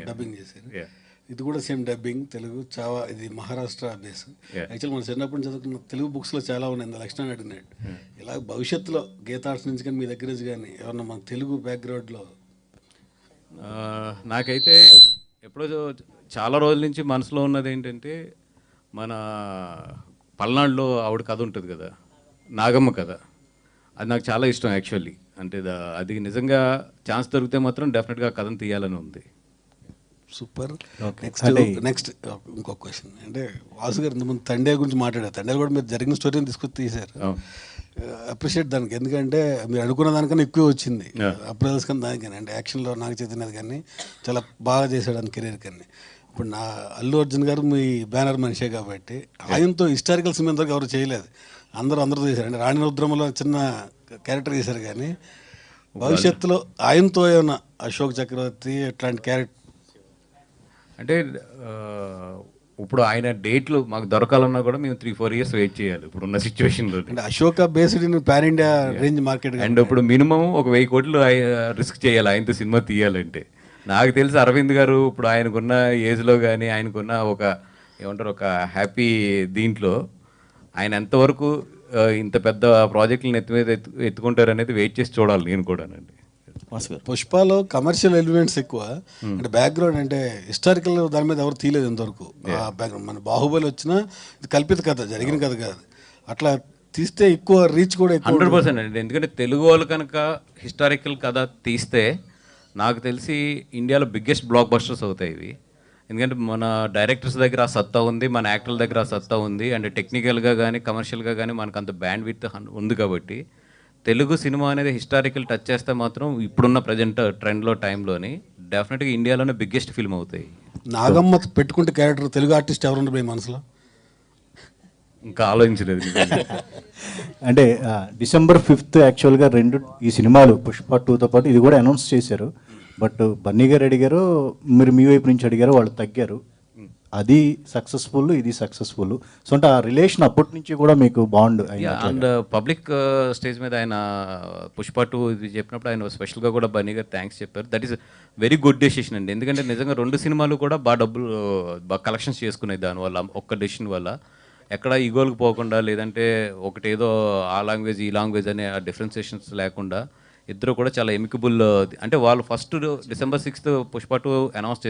ఇది కూడా సేమ్ డబ్బింగ్ తెలుగు చావా, ఇది మహారాష్ట్ర బేస్. యాక్చువల్ మనం చిన్నప్పుడు చదువుకున్న తెలుగు బుక్స్లో చాలా ఉన్నాయి, లక్షణాన్ని అడిగినట్టు. ఇలా భవిష్యత్తులో గీతా ఆర్ట్స్ నుంచి కానీ మీ దగ్గర నుంచి కానీ ఏమన్నా మన తెలుగు బ్యాక్గ్రౌండ్లో?
నాకైతే ఎప్పుడో చాలా రోజుల నుంచి మనసులో ఉన్నది ఏంటంటే మన పల్నాడులో ఆవిడ కథ ఉంటుంది కదా, నాగమ్మ కథ, అది నాకు చాలా ఇష్టం యాక్చువల్లీ. అంటే అది నిజంగా ఛాన్స్ దొరికితే మాత్రం డెఫినెట్గా కథను తీయాలని ఉంది.
సూపర్. నెక్స్ట్ ఇంకొక క్వశ్చన్, అంటే వాసు గారు ఇంతకుముందు తండే గురించి మాట్లాడారు. తండేలు కూడా మీరు జరిగిన స్టోరీని తీసుకొచ్చి తీశారు. అప్రిషియేట్ దానికి, ఎందుకంటే మీరు అనుకున్న దానికన్నా ఎక్కువ వచ్చింది అప్రైజల్స్ కానీ దానికని. అంటే యాక్షన్లో నాకు చదివినది కానీ చాలా బాగా చేశాడు అని కెరీర్ కానీ. ఇప్పుడు నా అల్లు అర్జున్ గారు మీ బ్యానర్ మనిషే కాబట్టి ఆయనతో హిస్టారికల్ సినిమా ఇంతవరకు ఎవరు చేయలేదు, అందరూ చేశారు. అంటే రాణి రుద్రమలో చిన్న క్యారెక్టర్ చేశారు కానీ భవిష్యత్తులో ఆయనతో ఏమైనా అశోక్ చక్రవర్తి ఇట్లాంటి క్యారెక్టర్?
అంటే ఇప్పుడు ఆయన డేట్లు మాకు దొరకాలన్నా కూడా మేము 3-4 years వెయిట్ చేయాలి ఇప్పుడున్న సిచ్యువేషన్లో.
అంటే Ashoka based in pan India range market.
And ఇప్పుడు మినిమం ఒక 1000 కోట్లు రిస్క్ చేయాలి ఆయనతో సినిమా తీయాలంటే. నాకు తెలిసి అరవింద్ గారు ఇప్పుడు ఆయనకున్న ఏజ్లో కానీ ఆయనకున్న ఒక ఏమంటారు ఒక హ్యాపీ దీంట్లో ఆయన ఎంతవరకు ఇంత పెద్ద ప్రాజెక్టులను ఎత్తుకుంటారు అనేది వెయిట్ చేసి చూడాలి నేను కూడానండి.
పుష్పలో కమర్షియల్ ఎలిమెంట్స్ ఎక్కువ, అంటే బ్యాక్గ్రౌండ్ అంటే హిస్టారికల్ దాని మీద ఎవరు తీయలేదు ఇంతవరకు. బ్యాక్గ్రౌండ్ మన బాహుబలి వచ్చినా ఇది కల్పిత కథ, జరిగిన కథ కాదు. అట్లా తీస్తే ఎక్కువ రీచ్ కూడా
100% అండి. ఎందుకంటే తెలుగు వాళ్ళు కనుక హిస్టారికల్ కథ తీస్తే నాకు తెలిసి ఇండియాలో బిగ్గెస్ట్ బ్లాక్ బస్టర్స్ అవుతాయి ఇవి. ఎందుకంటే మన డైరెక్టర్స్ దగ్గర ఆ సత్తా ఉంది, మన యాక్టర్ల దగ్గర ఆ సత్తా ఉంది, అండ్ టెక్నికల్గా కానీ కమర్షియల్గా కానీ మనకు అంత బ్యాండ్ విడ్త్ ఉంది. కాబట్టి తెలుగు సినిమా అనేది హిస్టారికల్ టచ్ చేస్తే మాత్రం ఇప్పుడున్న ప్రజెంట్ ట్రెండ్లో టైంలోని డెఫినెట్గా ఇండియాలోనే బిగ్గెస్ట్ ఫిల్మ్ అవుతాయి.
నాగమ్మ పెట్టుకుంటే క్యారెక్టర్ తెలుగు ఆర్టిస్ట్ ఎవరు మీ మనసులో?
ఇంకా ఆలోచించలేదు.
అంటే December 5th యాక్చువల్గా ఈ సినిమాలు పుష్ప 2తో పాటు ఇది కూడా అనౌన్స్ చేశారు. బట్ బన్నీ గారు అడిగారు, మీరు మీ వైపు నుంచి అడిగారు, వాళ్ళు తగ్గారు. అది సక్సెస్ఫుల్, ఇది సక్సెస్ఫుల్. సో అంటే ఆ రిలేషన్ అప్పటి నుంచి కూడా మీకు బాండ్.
అండ్ పబ్లిక్ స్టేజ్ మీద ఆయన పుష్ప 2 ఇది చెప్పినప్పుడు ఆయన స్పెషల్గా కూడా బన్నీ గారు థ్యాంక్స్ చెప్పారు. That is very good decision అండి. ఎందుకంటే నిజంగా 2 సినిమాలు కూడా బాగా కలెక్షన్స్ చేసుకున్నాయి దానివల్ల, ఒక్క డెసిషన్ వల్ల. ఎక్కడ ఈగోలకు పోకుండా, లేదంటే ఒకటేదో ఆ లాంగ్వేజ్ ఈ లాంగ్వేజ్ అనే ఆ డిఫరెన్సియేషన్స్ లేకుండా ఇద్దరు కూడా చాలా ఎమికబుల్. అంటే వాళ్ళు first December 6th Pushpa 2 announce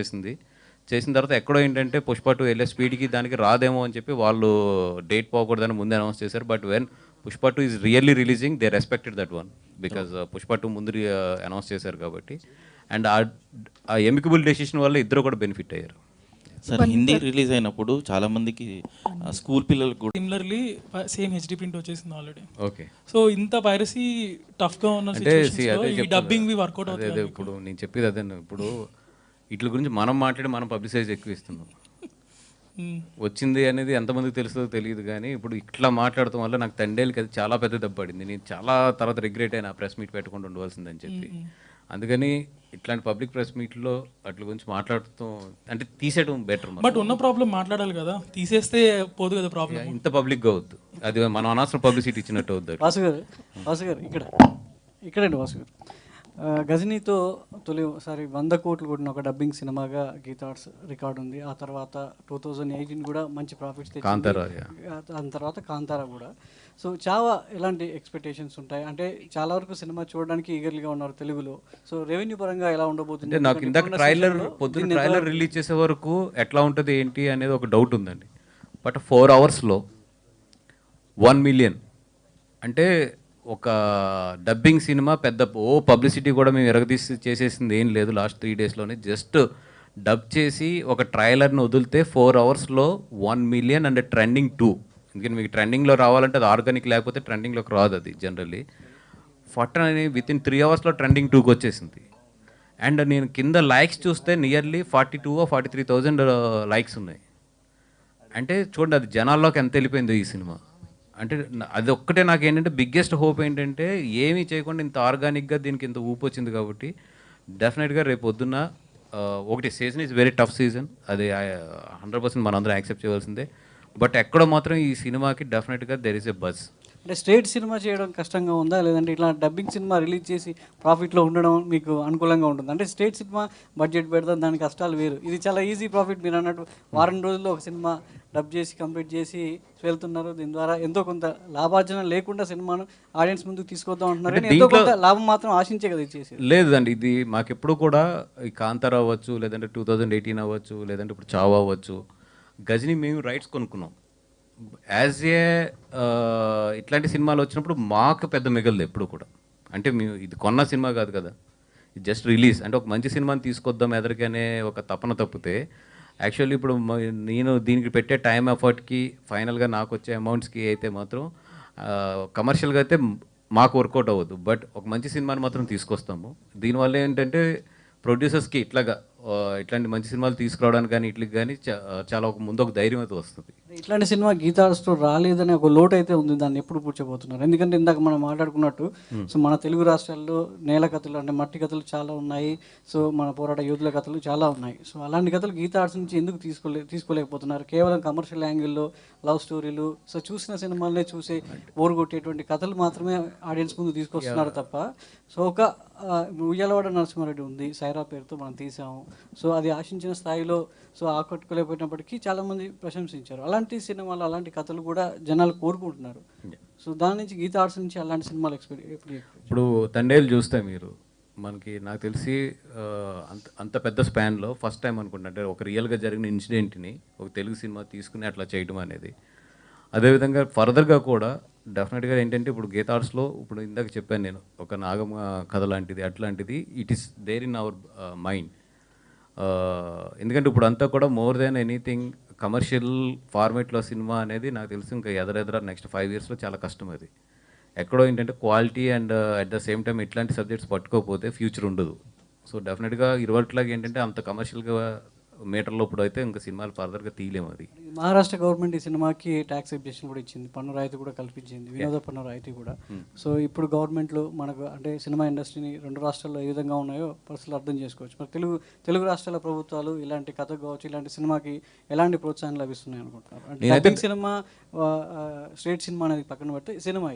చేసిన తర్వాత ఎక్కడో ఏంటంటే పుష్ప 2 వెళ్ళే స్పీడ్కి దానికి రాదేమో అని చెప్పి వాళ్ళు డేట్ పోకూడదని ముందే అనౌన్స్ చేశారు. But when Pushpa 2 is really releasing, they respected that one because Pushpa 2 ముందు అనౌన్స్ చేశారు కాబట్టి. అండ్ ఆ ఎమికబుల్ డెసిషన్ వల్ల ఇద్దరు కూడా బెనిఫిట్ అయ్యారు.
సార్ హిందీ రిలీజ్ అయినప్పుడు చాలా మందికి స్కూల్ పిల్లలకు కూడా
సిమిలర్లీ సేమ్ హెచ్డి ప్రింట్ వచ్చేసింది ఆల్రెడీ.
ఓకే.
సో ఇంత పైరసీ టఫ్గా ఉన్న
అంటే
డబ్బింగ్ వర్కౌట్
అదే
అవుతుంది.
ఇప్పుడు నేను చెప్పేది అదే, ఇప్పుడు వీటి గురించి మనం మాట్లాడి మనం పబ్లిసైజ్ ఎక్కువ ఇస్తున్నాం. వచ్చింది అనేది ఎంతమందికి తెలుస్తుందో తెలియదు, కానీ ఇప్పుడు ఇట్లా మాట్లాడటం వల్ల నాకు తండేలకి అది చాలా పెద్ద దెబ్బ పడింది. నేను చాలా తర్వాత రిగ్రెట్ అయినా ప్రెస్ మీట్ పెట్టకుండా ఉండవలసిందని చెప్పి. అందుకని ఇట్లాంటి పబ్లిక్ ప్రెస్ మీట్లో అట్ల గురించి మాట్లాడుతాం అంటే తీసేయడం బెటర్.
బట్ ఉన్న ప్రాబ్లం మాట్లాడాలి కదా, తీసేస్తే పోదు కదా ప్రాబ్లం.
ఇంత పబ్లిక్గా అవుద్దు, అది మనం అనవసరం పబ్లిసిటీ ఇచ్చినట్టు అవుద్ది.
వాసు గారు ఇక్కడండి వాసు గారు, గజనీతో తొలిసారి 100 కోట్లు కొట్టిన ఒక డబ్బింగ్ సినిమాగా గీతా ఆర్ట్స్ రికార్డు ఉంది. ఆ తర్వాత 2018 కూడా మంచి ప్రాఫిట్స్ తెచ్చింది. దాని తర్వాత కాంతారా కూడా. సో చాలా ఎలాంటి ఎక్స్పెక్టేషన్స్ ఉంటాయి అంటే చాలా వరకు సినిమా చూడడానికి ఈగర్లీగా ఉన్నారు తెలుగులో. సో రెవెన్యూ పరంగా ఎలా ఉండబోతుంది?
అంటే నాకు ఇందాక పొద్దున్న ట్రైలర్ రిలీజ్ చేసే వరకు ఎట్లా ఉంటుంది ఏంటి అనేది ఒక డౌట్ ఉందండి. బట్ 4 అవర్స్లో 1 మిలియన్ అంటే ఒక డబ్బింగ్ సినిమా పెద్ద పబ్లిసిటీ కూడా మేము ఎరగదీసి చేసేసింది ఏం లేదు. లాస్ట్ 3 డేస్లోనే జస్ట్ డబ్ చేసి ఒక ట్రైలర్ని వదిలితే 4 అవర్స్లో 1 మిలియన్ అండ్ ట్రెండింగ్ 2. ఎందుకంటే మీకు ట్రెండింగ్లో రావాలంటే అది ఆర్గానిక్, లేకపోతే ట్రెండింగ్లోకి రాదు అది జనరల్లీ. ఫట్ అని వితిన్ 3 అవర్స్లో ట్రెండింగ్ 2కి వచ్చేసింది. అండ్ నేను కింద లైక్స్ చూస్తే నియర్లీ 42,000-43,000 లైక్స్ ఉన్నాయి. అంటే చూడండి అది జనాల్లోకి ఎంత వెళ్ళిపోయిందో ఈ సినిమా. అంటే అది ఒక్కటే నాకు ఏంటంటే బిగ్గెస్ట్ హోప్ ఏంటంటే ఏమీ చేయకుండా ఇంత ఆర్గానిక్గా దీనికి ఇంత ఊపు వచ్చింది కాబట్టి డెఫినెట్గా రేపు పొద్దున్న ఒకటి season is very tough season, అది 100% మనందరం యాక్సెప్ట్ చేయవలసిందే. బట్ ఎక్కడో మాత్రం ఈ సినిమాకి డెఫినెట్గా దెర్ ఇస్ ఎ బజ్.
అంటే స్ట్రేట్ సినిమా చేయడం కష్టంగా ఉందా, లేదంటే ఇట్లా డబ్బింగ్ సినిమా రిలీజ్ చేసి ప్రాఫిట్లో ఉండడం మీకు అనుకూలంగా ఉంటుంది? అంటే స్ట్రేట్ సినిమా బడ్జెట్ పెడతాం, దాని కష్టాలు వేరు. ఇది చాలా ఈజీ ప్రాఫిట్. మీరు అన్నట్టు వారం రోజుల్లో ఒక సినిమా డబ్ చేసి కంప్లీట్ చేసి వెళ్తున్నారు. దీని ద్వారా ఎంతో కొంత లాభార్జన లేకుండా సినిమాను ఆడియన్స్ ముందుకు తీసుకొద్దాం అంటున్నారు, కానీ ఎంతో కొంత లాభం మాత్రం ఆశించే కదా ఇచ్చేసి.
లేదండి, ఇది మాకెప్పుడు కూడా ఈ కాంతారా అవ్వచ్చు, లేదంటే 2018 అవ్వచ్చు, లేదంటే ఇప్పుడు చావా అవ్వచ్చు, గజని మేము రైట్స్ కొనుక్కున్నాం. యాజ్ ఏ ఇట్లాంటి సినిమాలు వచ్చినప్పుడు మాకు పెద్ద మిగలదు ఎప్పుడు కూడా. అంటే మేము ఇది కొన్న సినిమా కాదు కదా, ఇది జస్ట్ రిలీజ్. అంటే ఒక మంచి సినిమాని తీసుకొద్దాం ఎదరికనే ఒక తపన తప్పితే యాక్చువల్లీ ఇప్పుడు నేను దీనికి పెట్టే టైం ఎఫర్ట్కి ఫైనల్గా నాకు వచ్చే అమౌంట్స్కి అయితే మాత్రం కమర్షియల్గా అయితే మాకు వర్కౌట్ అవ్వదు. బట్ ఒక మంచి సినిమాని మాత్రం తీసుకొస్తాము. దీనివల్ల ఏంటంటే ప్రొడ్యూసర్స్కి ఇట్లాంటి మంచి సినిమాలు తీసుకురావడానికి కానీ ఇట్లకి కానీ చాలా ముందు ఒక ధైర్యం అయితే వస్తుంది.
ఇట్లాంటి సినిమా గీతా ఆర్ట్స్తో రాలేదనే ఒక లోటు అయితే ఉంది. దాన్ని ఎప్పుడు పూడ్చబోతున్నారు? ఎందుకంటే ఇందాక మనం మాట్లాడుకున్నట్టు సో మన తెలుగు రాష్ట్రాల్లో నేల కథలు అంటే మట్టి కథలు చాలా ఉన్నాయి. సో మన పోరాట యోధుల కథలు చాలా ఉన్నాయి. సో అలాంటి కథలు గీతా ఆర్ట్స్ నుంచి ఎందుకు తీసుకోలేకపోతున్నారు? కేవలం కమర్షియల్ యాంగిల్లో లవ్ స్టోరీలు, సో చూసిన సినిమాలనే చూసి బోర్ కొట్టేటువంటి కథలు మాత్రమే ఆడియన్స్ ముందు తీసుకొస్తున్నారు తప్ప. సో ఒక ఉయ్యాలవాడ నరసింహారెడ్డి ఉంది, సైరా పేరుతో మనం తీసాము. సో అది ఆశించిన స్థాయిలో సో ఆకట్టుకోలేకపోయినప్పటికీ చాలామంది ప్రశంసించారు. అలాంటి సినిమాలు అలాంటి కథలు కూడా జనాలు కోరుకుంటున్నారు. సో దాని నుంచి గీతా ఆర్ట్స్ నుంచి అలాంటి సినిమాలు
ఇప్పుడు తండేలు చూస్తే మీరు మనకి నాకు తెలిసి అంత పెద్ద స్పాన్లో ఫస్ట్ టైం అనుకుంటా, అంటే ఒక రియల్గా జరిగిన ఇన్సిడెంట్ని ఒక తెలుగు సినిమా తీసుకుని అట్లా చేయడం అనేది. అదేవిధంగా ఫర్దర్గా కూడా డెఫినెట్గా ఏంటంటే ఇప్పుడు గీతా ఆర్ట్స్లో ఇప్పుడు ఇందాక చెప్పాను నేను, ఒక నాగమ్మ కథ లాంటిది అట్లాంటిది it is there in our mind. ఎందుకంటే ఇప్పుడు అంతా కూడా మోర్ దెన్ ఎనీథింగ్ కమర్షియల్ ఫార్మేట్లో సినిమా అనేది నాకు తెలిసి ఇంకా ఎదరెదర నెక్స్ట్ 5 yearsలో చాలా కష్టం. అది ఎక్కడో ఏంటంటే quality and at the same time ఇట్లాంటి సబ్జెక్ట్స్ పట్టుకోకపోతే ఫ్యూచర్ ఉండదు. సో డెఫినెట్గా ఇరువట్లాగా ఏంటంటే అంత కమర్షియల్గా మీటర్లో ఇప్పుడు అయితే ఇంకా సినిమాలు ఫర్దర్గా తీయలేము. అది
మహారాష్ట్ర గవర్నమెంట్ ఈ సినిమాకి ట్యాక్స్ ఎగ్జెప్షన్ కూడా ఇచ్చింది, పన్ను రాయితీ కూడా కల్పించింది, వినోద పన్ను రాయితీ కూడా. సో ఇప్పుడు గవర్నమెంట్లో మనకు అంటే సినిమా ఇండస్ట్రీని 2 రాష్ట్రాల్లో ఏ విధంగా ఉన్నాయో పరిస్థితులు అర్థం చేసుకోవచ్చు. మరి తెలుగు రాష్ట్రాల ప్రభుత్వాలు ఇలాంటి కథ కావచ్చు, ఇలాంటి సినిమాకి ఎలాంటి ప్రోత్సాహం లభిస్తున్నాయి అనుకుంటున్నారు? అంటే సినిమా స్ట్రేట్ సినిమా అనేది పక్కన పెడితే సినిమా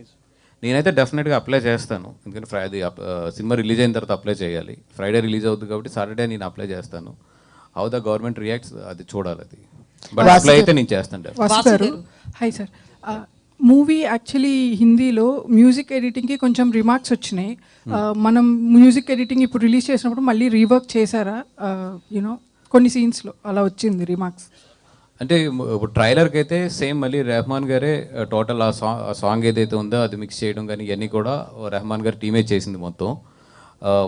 నేనైతే డెఫినెట్గా అప్లై చేస్తాను. ఎందుకంటే ఫ్రైడే సినిమా రిలీజ్ అయిన తర్వాత అప్లై చేయాలి. ఫ్రైడే రిలీజ్ అవుతుంది కాబట్టి సాటర్డే నేను అప్లై చేస్తాను. హౌ ద గవర్నమెంట్ రియాక్ట్స్ అది చూడాలి. అది బట్ అప్లై అయితే నేను చేస్తాను.
హాయ్ సార్, మూవీ యాక్చువల్లీ హిందీలో మ్యూజిక్ ఎడిటింగ్కి కొంచెం రిమార్క్స్ వచ్చినాయి. మనం మ్యూజిక్ ఎడిటింగ్ ఇప్పుడు రిలీజ్ చేసినప్పుడు మళ్ళీ రీవర్క్ చేశారా? యూనో కొన్ని సీన్స్లో అలా వచ్చింది రిమార్క్స్.
అంటే ఇప్పుడు ట్రైలర్కి అయితే సేమ్ మళ్ళీ రెహమాన్ గారే టోటల్ ఆ సాంగ్ ఏదైతే ఉందో అది మిక్స్ చేయడం కానీ ఇవన్నీ కూడా రెహమాన్ గారి టీమే చేసింది మొత్తం.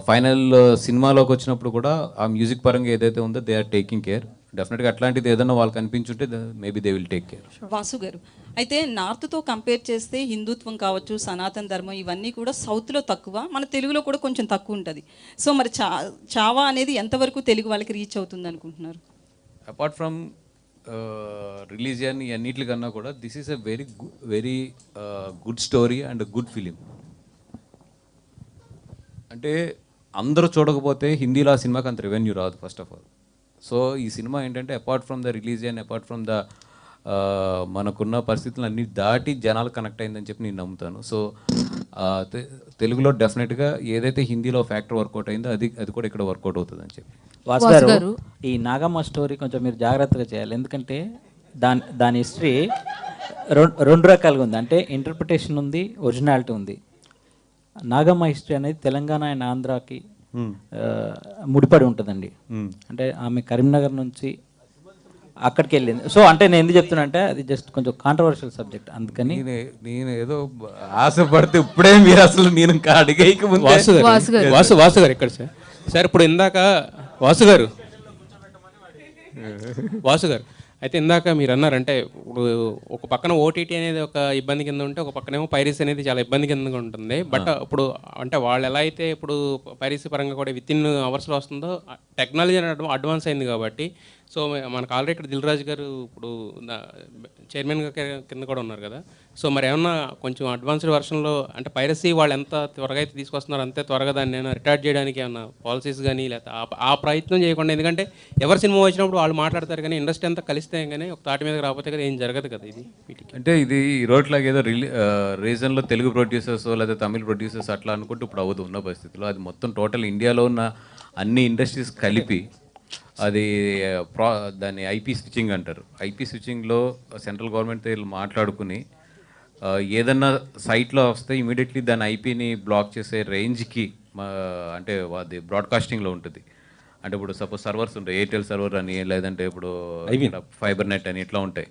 ఫైనల్ సినిమాలోకి వచ్చినప్పుడు కూడా ఆ మ్యూజిక్ పరంగా ఏదైతే ఉందో దే ఆర్ టేకింగ్ కేర్. డెఫినెట్గా అట్లాంటిది ఏదైనా వాళ్ళకి అనిపించుంటే maybe they will take care.
Vasu గారు, అయితే నార్త్తో కంపేర్ చేస్తే హిందుత్వం కావచ్చు, సనాతన ధర్మం ఇవన్నీ కూడా సౌత్లో తక్కువ, మన తెలుగులో కూడా కొంచెం తక్కువ ఉంటుంది. సో మరి చావా అనేది ఎంతవరకు తెలుగు వాళ్ళకి రీచ్ అవుతుంది అనుకుంటున్నారు?
అపార్ట్ ఫ్రమ్ రిలీజియన్ అన్నిటికన్నా కూడా this is a very good story and good film. అంటే అందరూ చూడకపోతే హిందీలో ఆ సినిమాకి అంత రెవెన్యూ రాదు ఫస్ట్ ఆఫ్ ఆల్. సో ఈ సినిమా ఏంటంటే apart from the religion, apart from the మనకున్న పరిస్థితులు అన్ని దాటి జనాలు కనెక్ట్ అయిందని చెప్పి నేను నమ్ముతాను. సో తెలుగులో డెఫినెట్గా ఏదైతే హిందీలో ఫ్యాక్టర్ వర్కౌట్ అయిందో అది కూడా ఇక్కడ వర్కౌట్ అవుతుంది అని చెప్పి.
వాసు గారు, ఈ నాగమ్మ స్టోరీ కొంచెం మీరు జాగ్రత్తగా చేయాలి. ఎందుకంటే దాని హిస్టరీ రెండు రకాలుగా ఉంది. అంటే ఇంటర్ప్రిటేషన్ ఉంది, ఒరిజినాలిటీ ఉంది. నాగమ్మ హిస్టరీ అనేది తెలంగాణ అండ్ ఆంధ్రాకి ముడిపడి ఉంటుందండి. అంటే ఆమె కరీంనగర్ నుంచి అక్కడికి వెళ్ళింది. సో అంటే నేను ఎందుకు చెప్తున్నా అంటే అది జస్ట్ కొంచెం కాంట్రవర్షియల్ సబ్జెక్ట్, అందుకని
నేను ఏదో ఆశపడితే ఇప్పుడే మీరు అసలు నేను అడిగేయక ముందు
వాసు గారు ఎక్కడ సార్ ఇప్పుడు ఇందాక వాసు గారు అయితే ఇందాక మీరు అన్నారంటే ఇప్పుడు ఒక పక్కన ఓటీటీ అనేది ఒక ఇబ్బంది కింద ఉంటే ఒక పక్కనేమో పైరసీ అనేది చాలా ఇబ్బంది కింద ఉంటుంది. బట్ ఇప్పుడు అంటే వాళ్ళు ఎలా అయితే ఇప్పుడు పైరసీ పరంగా కూడా విత్ ఇన్ అవర్స్లో వస్తుందో టెక్నాలజీ అడ్వాన్స్ అయింది కాబట్టి సో మనకు ఆల్రెడీ ఇక్కడ దిల్ రాజు గారు ఇప్పుడు చైర్మన్గా కింద కూడా ఉన్నారు కదా. సో మరి ఏమన్నా కొంచెం అడ్వాన్స్డ్ వర్షన్లో అంటే పైరసీ వాళ్ళు ఎంత త్వరగా అయితే తీసుకొస్తున్నారు అంతే త్వరగా దాన్ని ఏమైనా రిటార్ట్ చేయడానికి ఏమన్నా పాలసీస్ కానీ లేకపోతే ఆ ప్రయత్నం చేయకుండా, ఎందుకంటే ఎవరు సినిమా వచ్చినప్పుడు వాళ్ళు మాట్లాడతారు కానీ ఇండస్ట్రీ అంతా కలిస్తే కానీ ఒక తాటి మీద రాకపోతే కదా ఏం జరగదు కదా. ఇది
అంటే ఇది ఈ రోడ్లాగా ఏదో రీజన్లో తెలుగు ప్రొడ్యూసర్స్ లేదా తమిళ ప్రొడ్యూసర్స్ అట్లా అనుకుంటూ ఇప్పుడు అవ్వదు ఉన్న పరిస్థితుల్లో. అది మొత్తం టోటల్ ఇండియాలో ఉన్న అన్ని ఇండస్ట్రీస్ కలిపి అది దాన్ని ఐపీ స్విచ్చింగ్ అంటారు. ఐపీ స్విచ్చింగ్లో సెంట్రల్ గవర్నమెంట్తో వీళ్ళు మాట్లాడుకుని ఏదన్నా సైట్లో వస్తే ఇమీడియట్లీ దాని ఐపీని బ్లాక్ చేసే రేంజ్కి అంటే అది బ్రాడ్కాస్టింగ్లో ఉంటుంది. అంటే ఇప్పుడు సపోజ్ సర్వర్స్ ఉంటాయి, ఎయిర్టెల్ సర్వర్ అని లేదంటే ఇప్పుడు ఫైబర్ నెట్ అని ఇట్లా ఉంటాయి.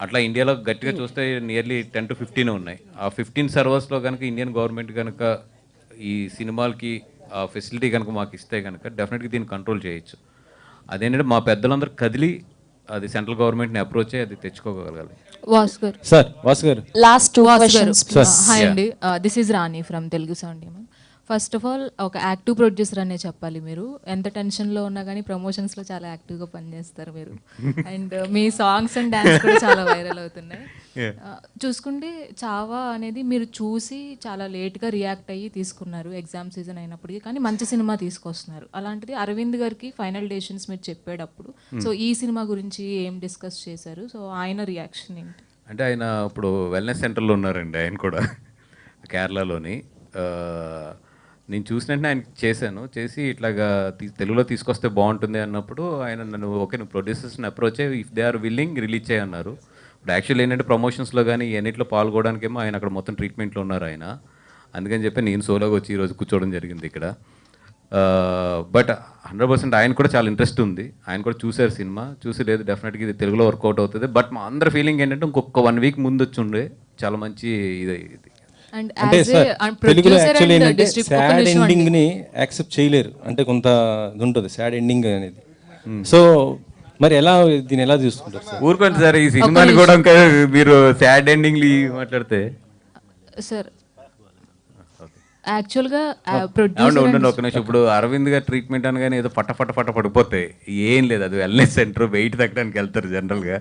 అట్లా ఇండియాలో గట్టిగా చూస్తే నియర్లీ 10 to 15 ఉన్నాయి. ఆ 15 సర్వర్స్లో కనుక ఇండియన్ గవర్నమెంట్ కనుక ఈ సినిమాలకి ఆ ఫెసిలిటీ కనుక మాకు ఇస్తే కనుక డెఫినెట్గా దీన్ని కంట్రోల్ చేయొచ్చు. అదేంటంటే మా పెద్దలందరూ కదిలి అది సెంట్రల్ గవర్నమెంట్ని అప్రోచ్ అయ్యి అది తెచ్చుకోగలగాలి.
వాసు గారు
లాస్ట్ 2 questions. హాయ్ అండి, this is Rani from Telugu sound. First of all ఒక యాక్టివ్ ప్రొడ్యూసర్ అనే చెప్పాలి. మీరు ఎంత టెన్షన్లో ఉన్నా కానీ ప్రమోషన్స్లో చాలా యాక్టివ్గా పనిచేస్తారు మీరు. And me songs and dance కూడా చాలా వైరల్ అవుతున్నాయి. చూసుకుంటే చావా అనేది మీరు చూసి చాలా లేట్గా రియాక్ట్ అయ్యి తీసుకున్నారు ఎగ్జామ్ సీజన్ అయినప్పటికీ, కానీ మంచి సినిమా తీసుకొస్తున్నారు. అలాంటిది అరవింద్ గారికి ఫైనల్ డెసిషన్స్ మీరు చెప్పేటప్పుడు సో ఈ సినిమా గురించి ఏం డిస్కస్ చేశారు? సో ఆయన రియాక్షన్ ఏంటి?
అంటే ఆయన ఇప్పుడు వెల్నెస్ సెంటర్లో ఉన్నారండి. ఆయన కూడా కేరళలోని. నేను చూసినట్టు ఆయన చేసి ఇట్లాగా తెలుగులో తీసుకొస్తే బాగుంటుంది అన్నప్పుడు ఆయన నన్ను ఓకే నువ్వు ప్రొడ్యూసర్స్ని అప్రోచ్ అయ్యి if they are willing release చేయన్నారు. ఇప్పుడు యాక్చువల్ ఏంటంటే ప్రమోషన్స్లో కానీ ఎన్నిట్లో పాల్గొనడానికేమో ఆయన అక్కడ మొత్తం ట్రీట్మెంట్లో ఉన్నారు ఆయన. అందుకని చెప్పి నేను సోలోగా వచ్చి ఈరోజు కూర్చోవడం జరిగింది ఇక్కడ. బట్ 100% ఆయన కూడా చాలా ఇంట్రెస్ట్ ఉంది. ఆయన కూడా చూశారు సినిమా, చూసి లేదు డెఫినెట్గా ఇది తెలుగులో వర్కౌట్ అవుతుంది. బట్ మా అందరి ఫీలింగ్ ఏంటంటే ఇంకొక 1 week ముందు వచ్చి ఉండే చాలా మంచి ఇది.
అంటే సార్ తెలుగులో యాక్చువల్లీ ఏంటంటే సాడ్ ఎండింగ్ని యాక్సెప్ట్ చేయలేరు, అంటే కొంత ఇది ఉంటుంది సాడ్ ఎండింగ్ అనేది. సో మరి ఎలా దీన్ని ఎలా చూసుకుంటారు సార్?
ఊరుకోండి సార్, ఈ సినిమాని కూడా మీరు సాడ్ ఎండింగ్లు మాట్లాడితే
సార్ యాక్చువల్గా
ఉండండి ఒక నిమిషం. ఇప్పుడు అరవింద్ గారు ట్రీట్మెంట్ అనగానే ఏదో పట్ట పడిపోతాయి. ఏం లేదు, అది వెల్నెస్ సెంటర్ వెయిట్ తగ్గడానికి వెళ్తారు జనరల్గా.